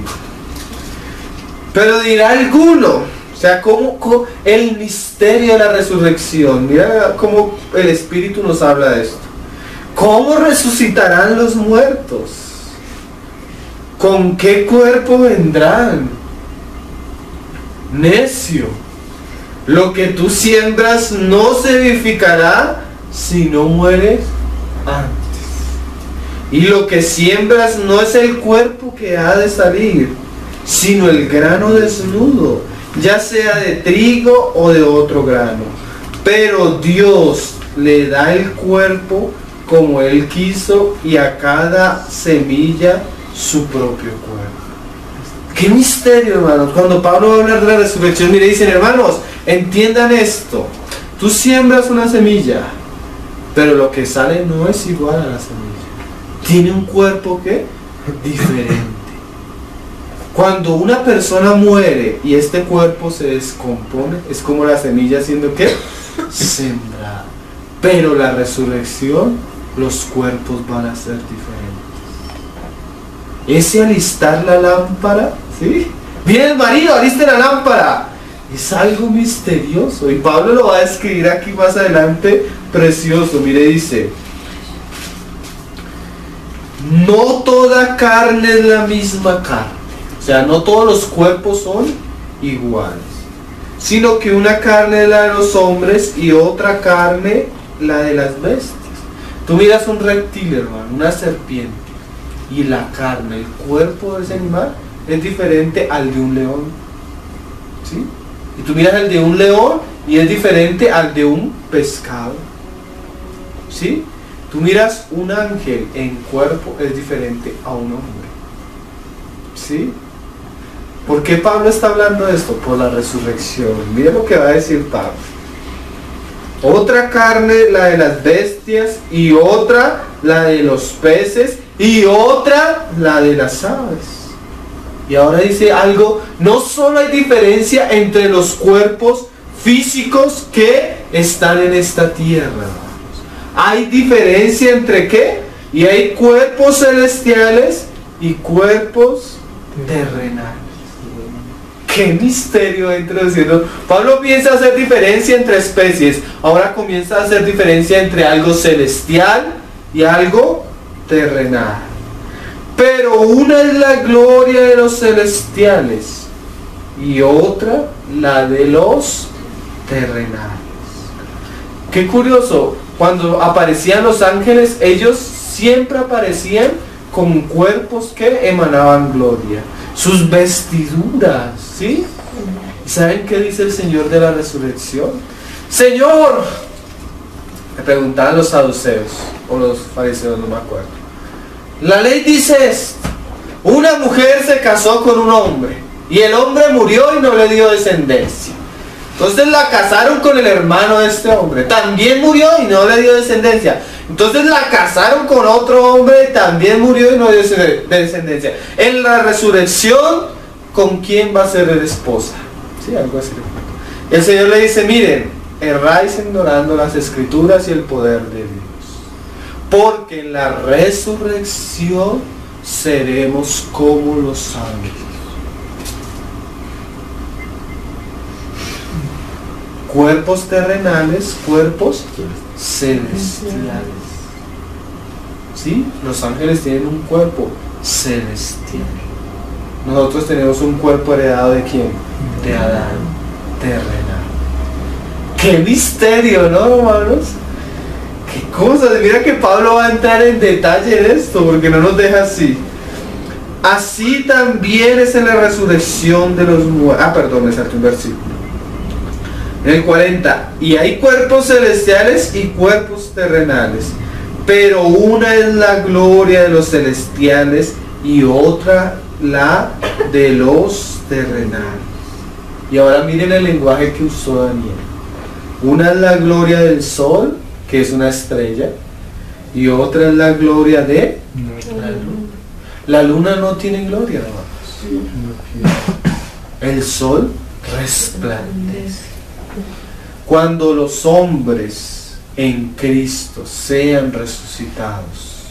Pero dirá alguno, o sea, como el misterio de la resurrección. Mira cómo el Espíritu nos habla de esto. ¿Cómo resucitarán los muertos? ¿Con qué cuerpo vendrán? Necio, lo que tú siembras no se vivificará si no mueres antes. Y lo que siembras no es el cuerpo que ha de salir, sino el grano desnudo, ya sea de trigo o de otro grano. Pero Dios le da el cuerpo como Él quiso, y a cada semilla su propio cuerpo. ¡Qué misterio, hermanos! Cuando Pablo va a hablar de la resurrección, mire, dicen, hermanos, entiendan esto. Tú siembras una semilla, pero lo que sale no es igual a la semilla. Tiene un cuerpo que diferente. Cuando una persona muere y este cuerpo se descompone, es como la semilla siendo ¿qué? Sembrada. Pero la resurrección, los cuerpos van a ser diferentes. Ese alistar la lámpara, ¿sí? Viene el marido, aliste la lámpara. Es algo misterioso. Y Pablo lo va a describir aquí más adelante, precioso. Mire, dice: no toda carne es la misma carne. O sea, no todos los cuerpos son iguales, sino que una carne es la de los hombres y otra carne la de las bestias. Tú miras un reptil, hermano, una serpiente, y la carne, el cuerpo de ese animal es diferente al de un león, ¿sí? Y tú miras el de un león y es diferente al de un pescado, ¿sí? Tú miras un ángel en cuerpo, es diferente a un hombre, ¿sí? ¿Por qué Pablo está hablando de esto? Por la resurrección. Mira lo que va a decir Pablo. Otra carne, la de las bestias, y otra, la de los peces, y otra, la de las aves. Y ahora dice algo: no solo hay diferencia entre los cuerpos físicos que están en esta tierra, hay diferencia entre ¿qué? Y hay cuerpos celestiales y cuerpos terrenales. qué misterio introduciendo. Pablo piensa hacer diferencia entre especies, ahora comienza a hacer diferencia entre algo celestial y algo terrenal. Pero una es la gloria de los celestiales y otra la de los terrenales. Qué curioso, cuando aparecían los ángeles, ellos siempre aparecían con cuerpos que emanaban gloria. Sus vestiduras, ¿sí? ¿Y saben qué dice el Señor de la resurrección? Señor, le preguntaban los saduceos o los fariseos, no me acuerdo. La ley dice esto: una mujer se casó con un hombre y el hombre murió y no le dio descendencia. Entonces la casaron con el hermano de este hombre, también murió y no le dio descendencia. Entonces la casaron con otro hombre, también murió y no dio descendencia. En la resurrección, ¿con quién va a ser el esposa? Sí, algo así. El Señor le dice: miren, erráis ignorando las escrituras y el poder de Dios, porque en la resurrección seremos como los ángeles. Cuerpos terrenales, cuerpos celestiales. ¿Sí? Los ángeles tienen un cuerpo celestial. Nosotros tenemos un cuerpo heredado ¿de quién? De Adán, terrenal. ¡Qué misterio!, ¿no, hermanos? ¡Qué cosas! Mira que Pablo va a entrar en detalle en esto, porque no nos deja así. Así también es en la resurrección de los muertos. Ah, perdón, me salté un versículo. En el 40, y hay cuerpos celestiales y cuerpos terrenales, pero una es la gloria de los celestiales y otra la de los terrenales. Y ahora miren el lenguaje que usó Daniel. Una es la gloria del sol, que es una estrella, y otra es la gloria de la luna. La luna no tiene gloria, hermanos. El sol resplandece. Cuando los hombres en Cristo sean resucitados,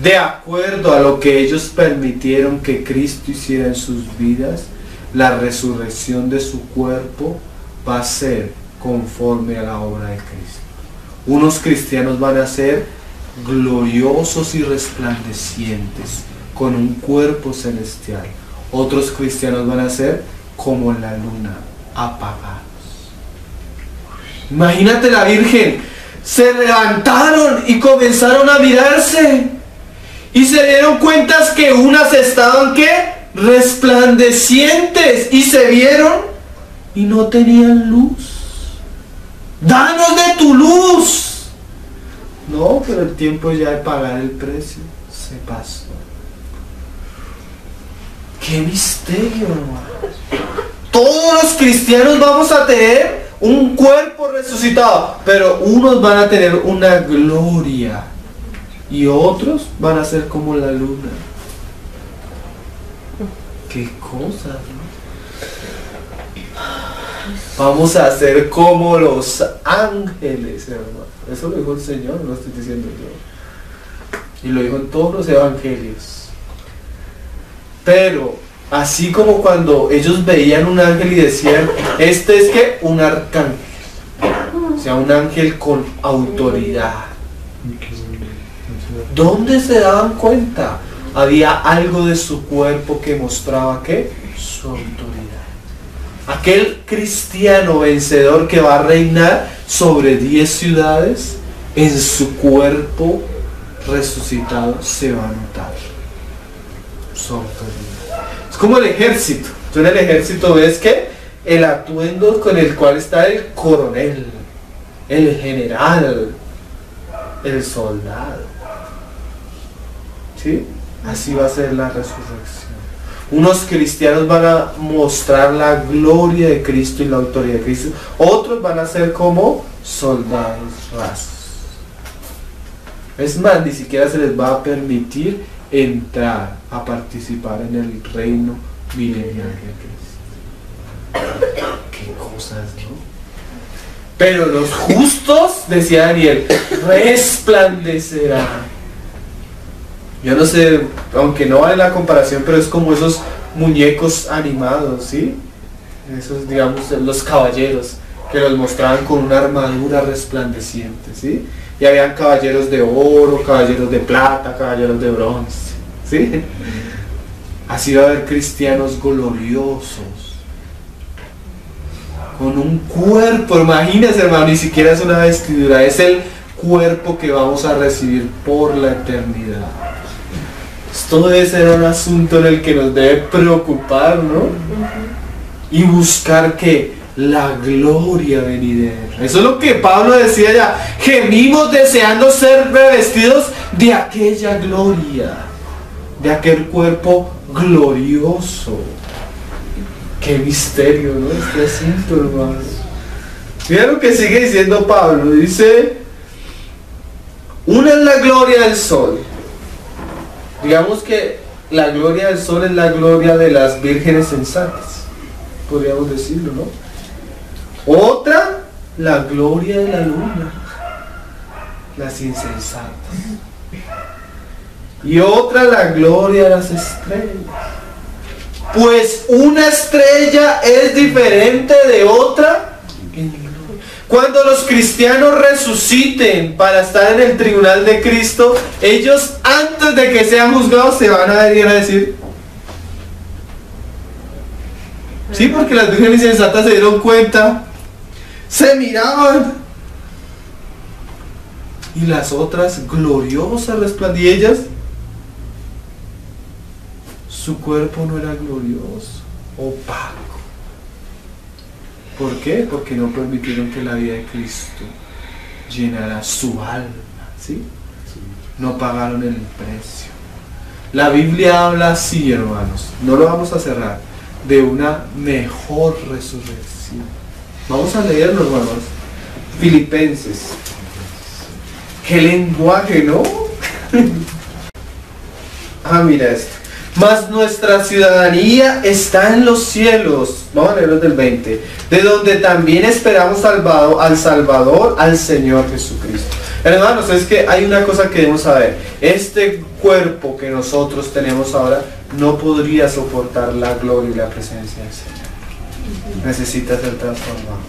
de acuerdo a lo que ellos permitieron que Cristo hiciera en sus vidas, la resurrección de su cuerpo va a ser conforme a la obra de Cristo. Unos cristianos van a ser gloriosos y resplandecientes, con un cuerpo celestial. Otros cristianos van a ser como la luna, apagados. Imagínate la Virgen, se levantaron y comenzaron a mirarse y se dieron cuenta que unas estaban ¿qué? Resplandecientes, y se vieron y no tenían luz. ¡Danos de tu luz! No, pero el tiempo ya de pagar el precio se pasó. ¡Qué misterio, hermanos! Todos los cristianos vamos a tener un cuerpo resucitado, pero unos van a tener una gloria y otros van a ser como la luna. ¡Qué cosa!, ¿no? Vamos a ser como los ángeles, hermano. Eso lo dijo el Señor, no lo estoy diciendo yo. Y lo dijo en todos los evangelios. Pero así como cuando ellos veían un ángel y decían: este es que un arcángel, o sea, un ángel con autoridad. ¿Dónde se daban cuenta? Había algo de su cuerpo que mostraba ¿qué? Su autoridad. Aquel cristiano vencedor que va a reinar sobre 10 ciudades, en su cuerpo resucitado se va a notar su autoridad. Es como el ejército. Tú en el ejército ves que el atuendo con el cual está el coronel, el general, el soldado. ¿Sí? Así va a ser la resurrección. Unos cristianos van a mostrar la gloria de Cristo y la autoridad de Cristo. Otros van a ser como soldados rasos. Es más, ni siquiera se les va a permitir entrar a participar en el reino milenial de Cristo. Qué cosas, ¿no? Pero los justos, decía Daniel, resplandecerán. Yo no sé, aunque no vale la comparación, pero es como esos muñecos animados, ¿sí? esos, digamos, los caballeros, que los mostraban con una armadura resplandeciente, ¿sí? Y habían caballeros de oro, caballeros de plata, caballeros de bronce, ¿sí? Así va a haber cristianos gloriosos, con un cuerpo, imagínense, hermano, ni siquiera es una vestidura, es el cuerpo que vamos a recibir por la eternidad. Todo ese era un asunto en el que nos debe preocupar, ¿no? Y buscar que la gloria venidera. Eso es lo que Pablo decía ya. Gemimos deseando ser revestidos de aquella gloria, de aquel cuerpo glorioso. Qué misterio, ¿no? Este asunto, hermanos. Mira lo que sigue diciendo Pablo. Dice: una es la gloria del sol. Digamos que la gloria del sol es la gloria de las vírgenes sensatas, podríamos decirlo, ¿no? Otra, la gloria de la luna, las insensatas. Y otra, la gloria de las estrellas. Pues una estrella es diferente de otra en gloria. Cuando los cristianos resuciten para estar en el tribunal de Cristo, ellos antes de que sean juzgados se van a ir a decir, sí, porque las vírgenes insensatas se dieron cuenta, se miraban, y las otras gloriosas resplandecientes, y ellas, su cuerpo no era glorioso, opaco. ¿Por qué? Porque no permitieron que la vida de Cristo llenara su alma, ¿sí? No pagaron el precio. La Biblia habla así, hermanos, no lo vamos a cerrar, de una mejor resurrección. Vamos a leerlo, hermanos. Filipenses. ¡Qué lenguaje!, ¿no? Mira esto. Mas nuestra ciudadanía está en los cielos. Vamos a leerlo del 20. De donde también esperamos al Salvador, al Señor Jesucristo. Hermanos, es que hay una cosa que debemos saber. Este cuerpo que nosotros tenemos ahora no podría soportar la gloria y la presencia del Señor. Necesita ser transformado.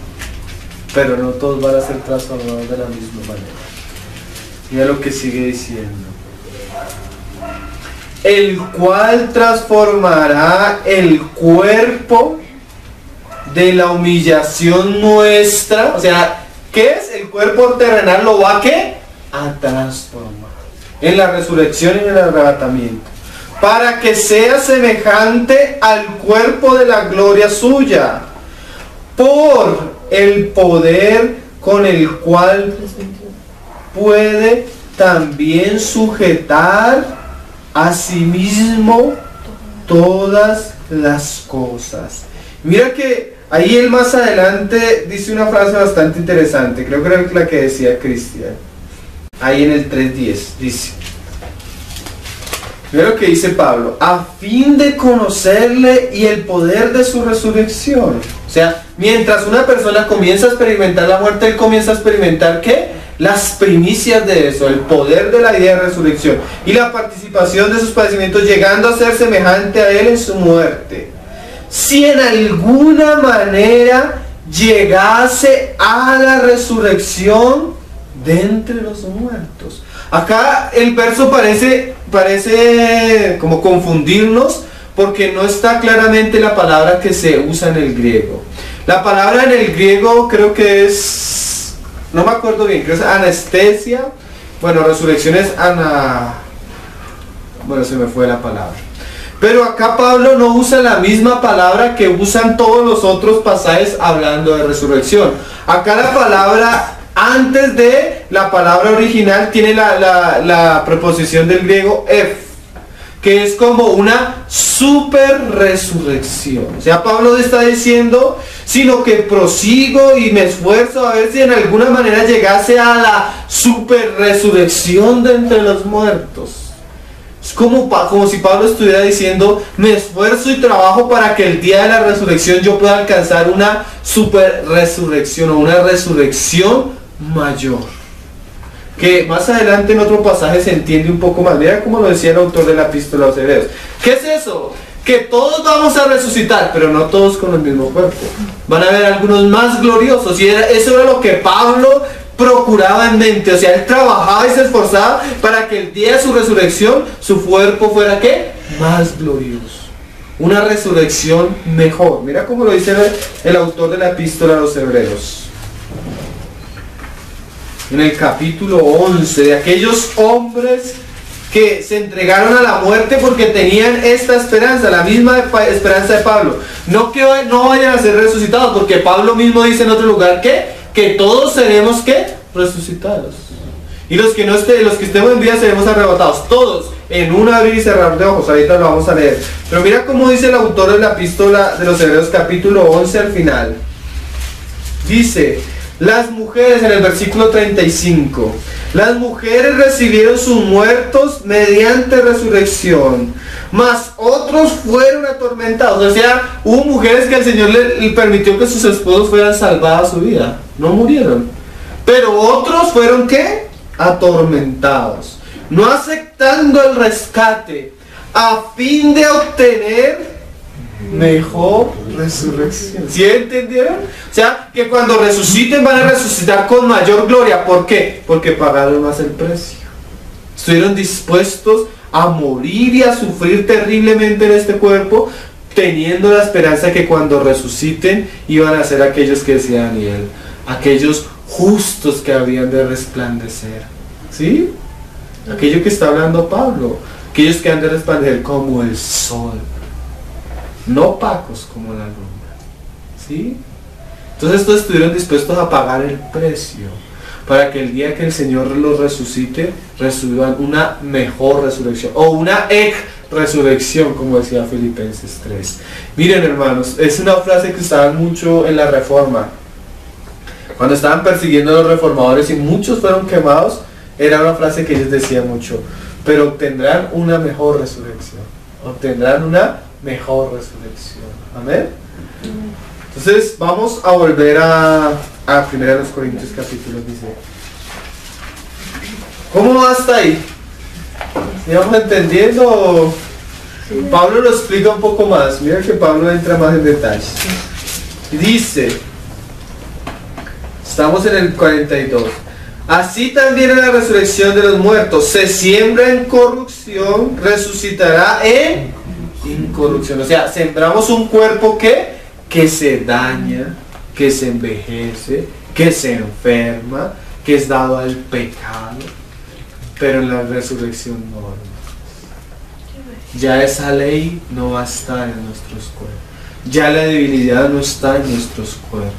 Pero no todos van a ser transformados de la misma manera. Mira lo que sigue diciendo. El cual transformará el cuerpo de la humillación nuestra. O sea, ¿qué es? El cuerpo terrenal lo va a transformar en la resurrección y en el arrebatamiento, para que sea semejante al cuerpo de la gloria suya, por el poder con el cual puede también sujetar asimismo todas las cosas. Mira que ahí él más adelante dice una frase bastante interesante, creo que era la que decía Cristian, ahí en el 3:10, dice, mira lo que dice Pablo: a fin de conocerle y el poder de su resurrección. O sea, mientras una persona comienza a experimentar la muerte, él comienza a experimentar ¿qué? Las primicias de eso, el poder de la idea de resurrección y la participación de sus padecimientos, llegando a ser semejante a él en su muerte. Si en alguna manera llegase a la resurrección de entre los muertos. Acá el verso parece como confundirnos, porque no está claramente la palabra que se usa en el griego. La palabra en el griego creo que es, no me acuerdo bien, creo que es anestesia. Bueno, resurrección es bueno, se me fue la palabra. Pero acá Pablo no usa la misma palabra que usan todos los otros pasajes hablando de resurrección. Acá la palabra antes de la palabra original tiene la preposición del griego ef, que es como una super resurrección. O sea, Pablo está diciendo, sino que prosigo y me esfuerzo a ver si en alguna manera llegase a la super resurrección de entre los muertos. Es como si Pablo estuviera diciendo, me esfuerzo y trabajo para que el día de la resurrección yo pueda alcanzar una super resurrección o una resurrección mayor. Que más adelante en otro pasaje se entiende un poco más. Mira cómo lo decía el autor de la epístola a los Hebreos. ¿Qué es eso? que todos vamos a resucitar, pero no todos con el mismo cuerpo. Van a haber algunos más gloriosos, y eso era lo que Pablo procuraba en mente. O sea, él trabajaba y se esforzaba para que el día de su resurrección su cuerpo fuera ¿qué? Más glorioso. Una resurrección mejor. Mira cómo lo dice el autor de la epístola a los Hebreos. En el capítulo 11, de aquellos hombres que se entregaron a la muerte porque tenían esta esperanza, la misma esperanza de Pablo. No que no vayan a ser resucitados, porque Pablo mismo dice en otro lugar que todos seremos ¿qué? Resucitados. Y los que estemos en vida seremos arrebatados, todos, en un abrir y cerrar de ojos. Ahorita lo vamos a leer. Pero mira cómo dice el autor de la epístola de los Hebreos capítulo 11 al final. Dice: las mujeres, en el versículo 35, las mujeres recibieron sus muertos mediante resurrección, mas otros fueron atormentados. O sea, hubo mujeres que el Señor le permitió que sus esposos fueran salvados su vida, no murieron. Pero otros fueron ¿qué? Atormentados, no aceptando el rescate, a fin de obtener mejor resurrección. ¿Sí entendieron? O sea, que cuando resuciten van a resucitar con mayor gloria. ¿Por qué? Porque pagaron más el precio. Estuvieron dispuestos a morir y a sufrir terriblemente en este cuerpo, teniendo la esperanza que cuando resuciten iban a ser aquellos que decían Daniel, aquellos justos que habían de resplandecer. ¿Sí? Aquello que está hablando Pablo, aquellos que han de resplandecer como el sol, no opacos como la luna. ¿Sí? Entonces estos estuvieron dispuestos a pagar el precio para que el día que el Señor los resucite, reciban una mejor resurrección, o una resurrección, como decía Filipenses 3. Miren, hermanos, es una frase que usaban mucho en la Reforma. Cuando estaban persiguiendo a los reformadores y muchos fueron quemados, era una frase que ellos decían mucho: pero obtendrán una mejor resurrección. Obtendrán una mejor resurrección. Amén. Entonces vamos a volver a 1 Corintios capítulo 16. ¿Cómo va hasta ahí? ¿Estamos entendiendo? Pablo lo explica un poco más. Mira que Pablo entra más en detalles. Dice, estamos en el 42. Así también en la resurrección de los muertos, se siembra en corrupción, resucitará en incorrupción. O sea, sembramos un cuerpo que se daña, que se envejece, que se enferma, que es dado al pecado, pero en la resurrección no. Ya esa ley no va a estar en nuestros cuerpos. Ya la debilidad no está en nuestros cuerpos.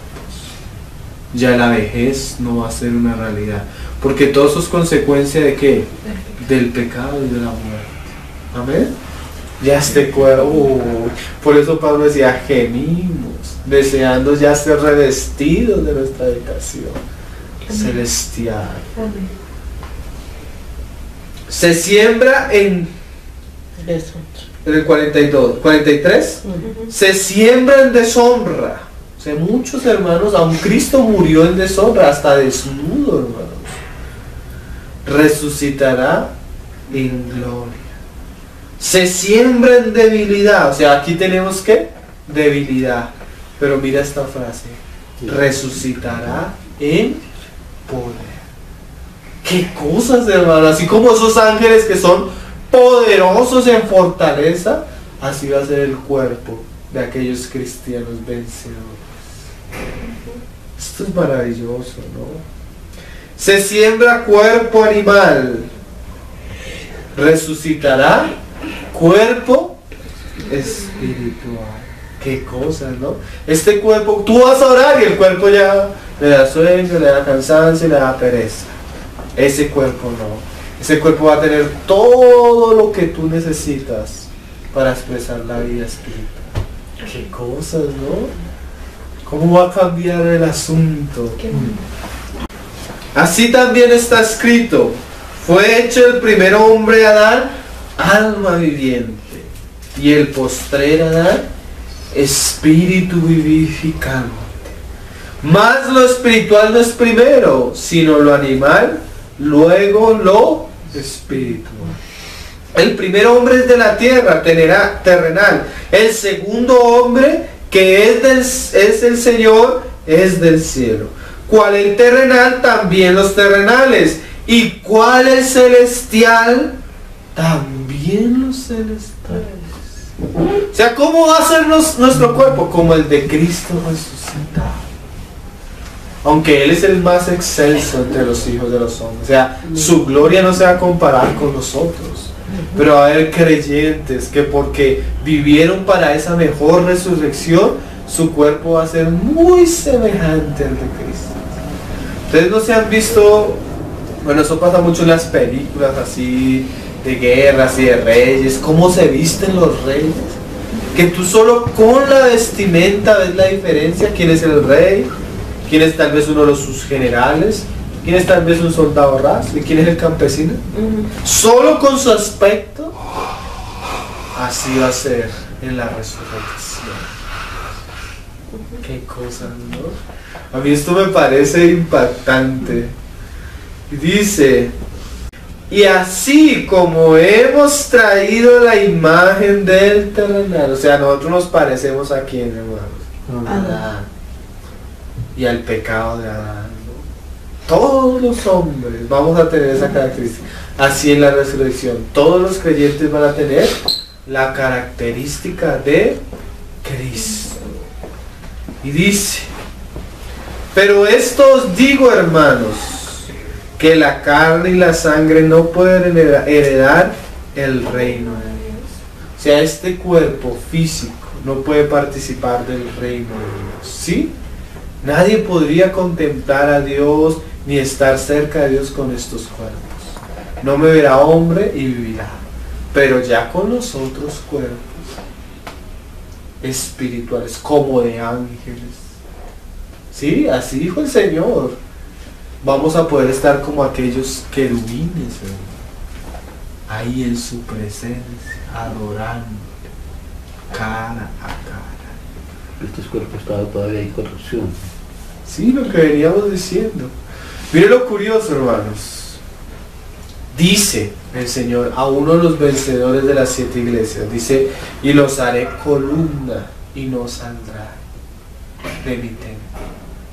Ya la vejez no va a ser una realidad. Porque todo eso es consecuencia de ¿qué? Del pecado y de la muerte. Amén. Ya este cuerpo. Por eso Pablo decía, gemimos, deseando ya ser revestidos de nuestra dedicación celestial. Amén. Se siembra en el 42, 43, se siembra en deshonra. O sea, muchos hermanos, aun Cristo murió en deshonra, hasta desnudo, hermanos. Resucitará en gloria. Se siembra en debilidad. O sea, aquí tenemos ¿qué? Debilidad. Pero mira esta frase: resucitará en poder. ¡Qué cosas, hermano! Así como esos ángeles que son poderosos en fortaleza, así va a ser el cuerpo de aquellos cristianos vencedores. Esto es maravilloso, ¿no? Se siembra cuerpo animal, resucitará cuerpo espiritual. Qué cosas, ¿no? Este cuerpo, tú vas a orar y el cuerpo ya le da sueño, le da cansancio, le da pereza. Ese cuerpo no. Ese cuerpo va a tener todo lo que tú necesitas para expresar la vida espiritual. Qué cosas, ¿no? ¿Cómo va a cambiar el asunto? Así también está escrito: fue hecho el primer hombre Adán, alma viviente, y el postrer Adán, espíritu vivificante. Mas lo espiritual no es primero, sino lo animal, luego lo espiritual. El primer hombre es de la tierra, terrenal. El segundo hombre, que es el Señor, es del cielo. ¿Cuál el terrenal? También los terrenales. ¿Y cuál el celestial? También los celestiales. O sea, ¿cómo va a ser nuestro cuerpo? Como el de Cristo resucitado. Aunque Él es el más excelso entre los hijos de los hombres. O sea, su gloria no se va a comparar con nosotros. Pero va a haber creyentes que porque vivieron para esa mejor resurrección, su cuerpo va a ser muy semejante al de Cristo. Ustedes no se han visto, bueno, eso pasa mucho en las películas así de guerras y de reyes, cómo se visten los reyes, que tú solo con la vestimenta ves la diferencia, quién es el rey, quién es tal vez uno de sus generales, quién es tal vez un soldado raso y quién es el campesino. Solo con su aspecto, así va a ser en la resurrección. Qué cosa, ¿no? A mí esto me parece impactante. Y dice: y así como hemos traído la imagen del terrenal, o sea, nosotros nos parecemos a quién, hermanos, Adán, y al pecado de Adán, ¿no? Todos los hombres vamos a tener esa característica. Así en la resurrección, todos los creyentes van a tener la característica de Cristo. Y dice: pero esto os digo, hermanos, que la carne y la sangre no pueden heredar el reino de Dios. O sea, este cuerpo físico no puede participar del reino de Dios. ¿Sí? Nadie podría contemplar a Dios ni estar cerca de Dios con estos cuerpos. No me verá hombre y vivirá. Pero ya con los otros cuerpos espirituales, como de ángeles. ¿Sí? Así dijo el Señor. Vamos a poder estar como aquellos querubines, ahí en su presencia, adorando, cara a cara. Estos cuerpos todavía hay corrupción. Sí, lo que veníamos diciendo. Mire lo curioso, hermanos. Dice el Señor a uno de los vencedores de las 7 iglesias, dice: y los haré columna y no saldrá de mi templo.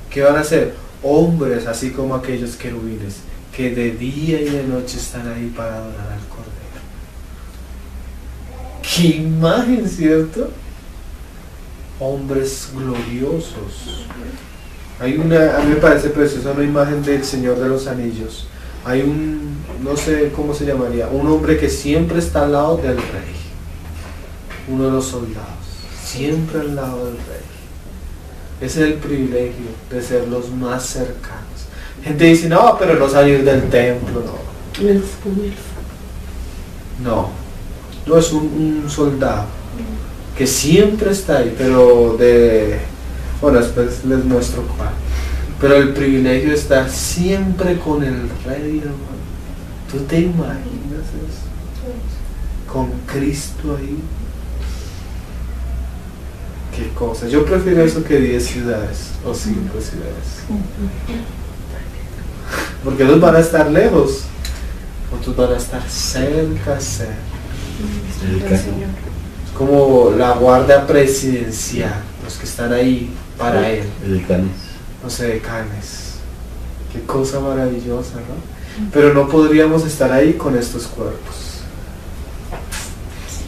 ¿Qué van a hacer? Hombres así como aquellos querubines que de día y de noche están ahí para adorar al Cordero. ¡Qué imagen!, ¿cierto? Hombres gloriosos. Hay una, a mí me parece preciosa una imagen del Señor de los Anillos. Hay un, no sé cómo se llamaría, un hombre que siempre está al lado del rey. Uno de los soldados, siempre al lado del rey. Ese es el privilegio de ser los más cercanos. Gente dice: no, pero no salir del templo, no. No es un soldado que siempre está ahí, pero bueno, después les muestro cuál. Pero el privilegio de estar siempre con el rey, hermano. ¿Tú te imaginas eso? Con Cristo ahí. Qué cosa. Yo prefiero eso que 10 ciudades o 5 ciudades. Porque ellos van a estar lejos. Otros van a estar cerca. Es como la guardia presidencial, los que están ahí para él. Los edecanes. Qué cosa maravillosa, ¿no? Pero no podríamos estar ahí con estos cuerpos.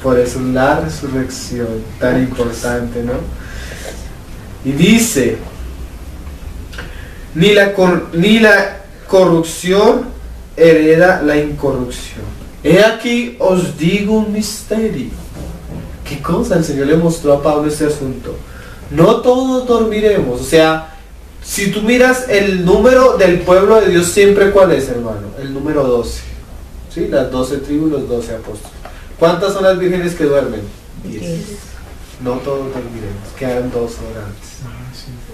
Por eso la resurrección tan importante, ¿no? Y dice: ni la corrupción hereda la incorrupción. He aquí os digo un misterio. ¿Qué cosa? El Señor le mostró a Pablo este asunto. No todos dormiremos. O sea, si tú miras el número del pueblo de Dios, siempre, ¿cuál es, hermano? El número 12. ¿Sí? Las 12 tribus, los 12 apóstoles. ¿Cuántas son las vírgenes que duermen? 10. No todos dormiremos, quedan 2 orantes.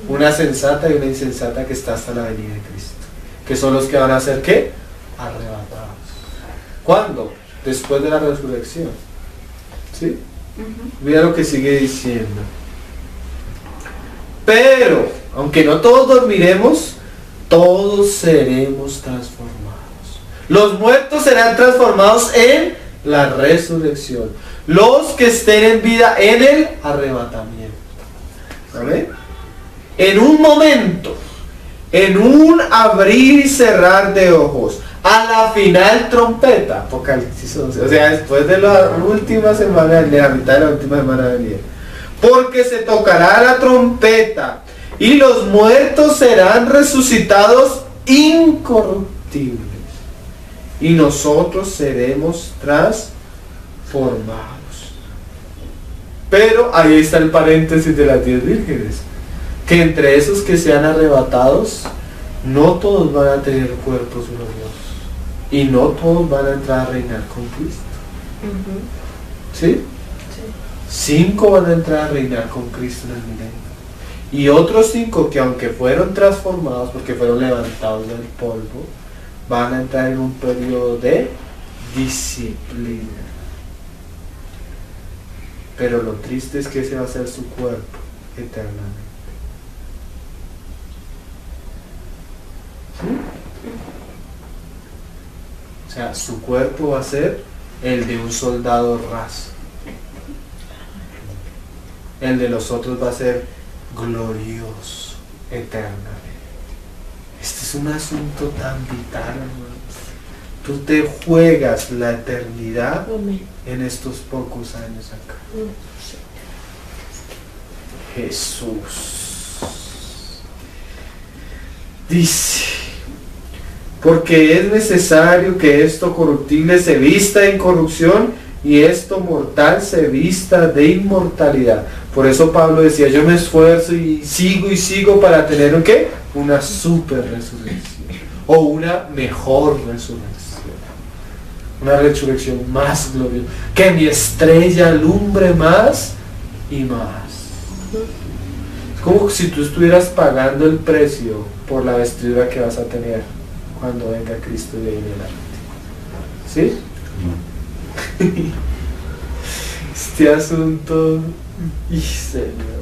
Una sensata y una insensata que está hasta la venida de Cristo. Que son los que van a ser, ¿qué? Arrebatados. ¿Cuándo? Después de la resurrección. ¿Sí? Mira lo que sigue diciendo. Pero, aunque no todos dormiremos, todos seremos transformados. Los muertos serán transformados en la resurrección. Los que estén en vida en el arrebatamiento. ¿Amén? En un momento, en un abrir y cerrar de ojos, a la final trompeta, Apocalipsis 11, o sea, después de la última semana, de la mitad de la última semana de venida, porque se tocará la trompeta y los muertos serán resucitados incorruptibles y nosotros seremos transformados. Pero ahí está el paréntesis de las 10 vírgenes, que entre esos que sean arrebatados, no todos van a tener cuerpos gloriosos y no todos van a entrar a reinar con Cristo. ¿Sí? 5 van a entrar a reinar con Cristo en el milenio. Y otros 5 que aunque fueron transformados porque fueron levantados del polvo, van a entrar en un periodo de disciplina. Pero lo triste es que ese va a ser su cuerpo eternamente. O sea, su cuerpo va a ser el de un soldado raso. El de los otros va a ser glorioso eternamente. Este es un asunto tan vital, hermanos. Tú te juegas la eternidad en estos pocos años acá. Jesús dice: porque es necesario que esto corruptible se vista de incorrupción y esto mortal se vista de inmortalidad. Por eso Pablo decía: yo me esfuerzo y sigo para tener ¿un qué? Una super resurrección o una mejor resurrección, una resurrección más gloriosa, que mi estrella alumbre más y más. Es como si tú estuvieras pagando el precio por la vestidura que vas a tener cuando venga Cristo de ahí en adelante. ¿Sí? Este asunto, y Señor,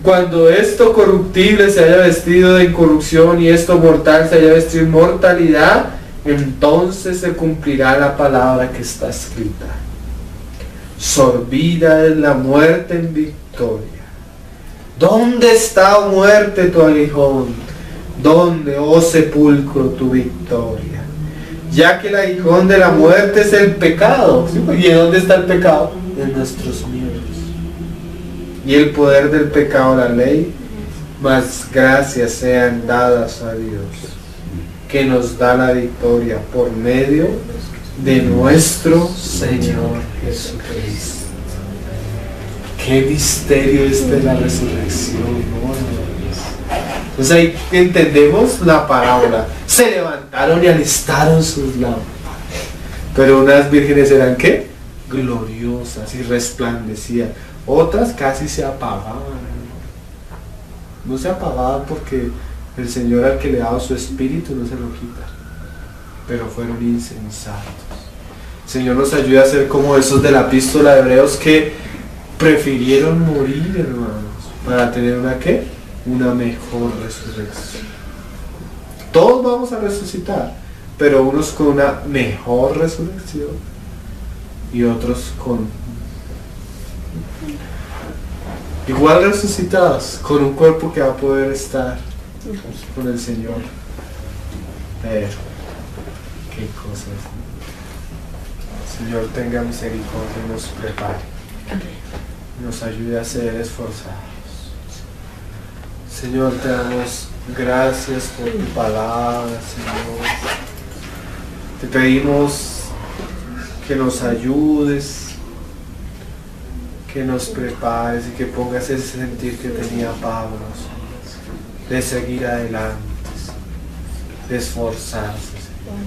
cuando esto corruptible se haya vestido de incorrupción y esto mortal se haya vestido de inmortalidad, entonces se cumplirá la palabra que está escrita: sorbida es la muerte en victoria. ¿Dónde está, oh muerte, tu aguijón? ¿Dónde, oh sepulcro, tu victoria? Ya que el aguijón de la muerte es el pecado. ¿Sí? ¿Y en dónde está el pecado? En nuestros miembros. Y el poder del pecado, la ley. Mas gracias sean dadas a Dios, que nos da la victoria por medio de nuestro Señor Jesucristo. Qué misterio de la resurrección, ¿no? Pues ahí entendemos la parábola. Se levantaron y alistaron sus lámparas. Pero unas vírgenes eran ¿qué? Gloriosas y resplandecían. Otras casi se apagaban. No se apagaban porque el Señor al que le daba su espíritu no se lo quita. Pero fueron insensatos. El Señor nos ayuda a ser como esos de la epístola de Hebreos que prefirieron morir, hermanos, para tener una ¿qué? Una mejor resurrección. Todos vamos a resucitar, pero unos con una mejor resurrección y otros con igual resucitados, con un cuerpo que va a poder estar con el Señor. Pero qué cosas. Señor, tenga misericordia y nos prepare. Nos ayude a ser esforzados. Señor, te damos gracias por tu palabra, Señor. Te pedimos que nos ayudes, que nos prepares y que pongas ese sentir que tenía Pablo, Señor, de seguir adelante, de esforzarse, Señor.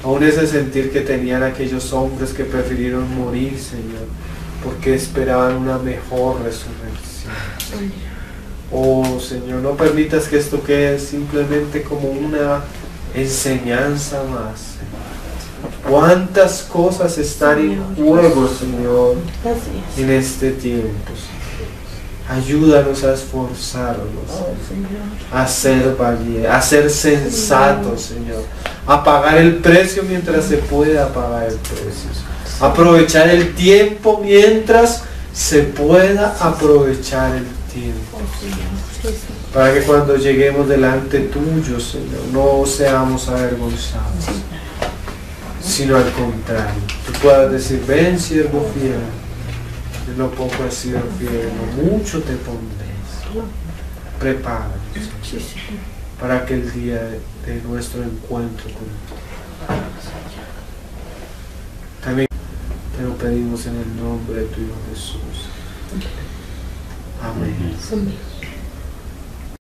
Aún ese sentir que tenían aquellos hombres que prefirieron morir, Señor, porque esperaban una mejor resurrección. Oh Señor, no permitas que esto quede simplemente como una enseñanza más, Señor. Cuántas cosas están en juego, Señor, en este tiempo, Señor. Ayúdanos a esforzarnos, a ser valientes, a ser sensatos, Señor, a pagar el precio mientras se pueda pagar el precio, aprovechar el tiempo mientras se pueda aprovechar el tiempo, para que cuando lleguemos delante tuyo, Señor, no seamos avergonzados, sino al contrario, tú puedas decir: ven, siervo fiel, en lo poco has sido fiel, en lo mucho te pondré. Prepáranos para aquel día de nuestro encuentro contigo. También te lo pedimos en el nombre de tu Hijo Jesús. Amén.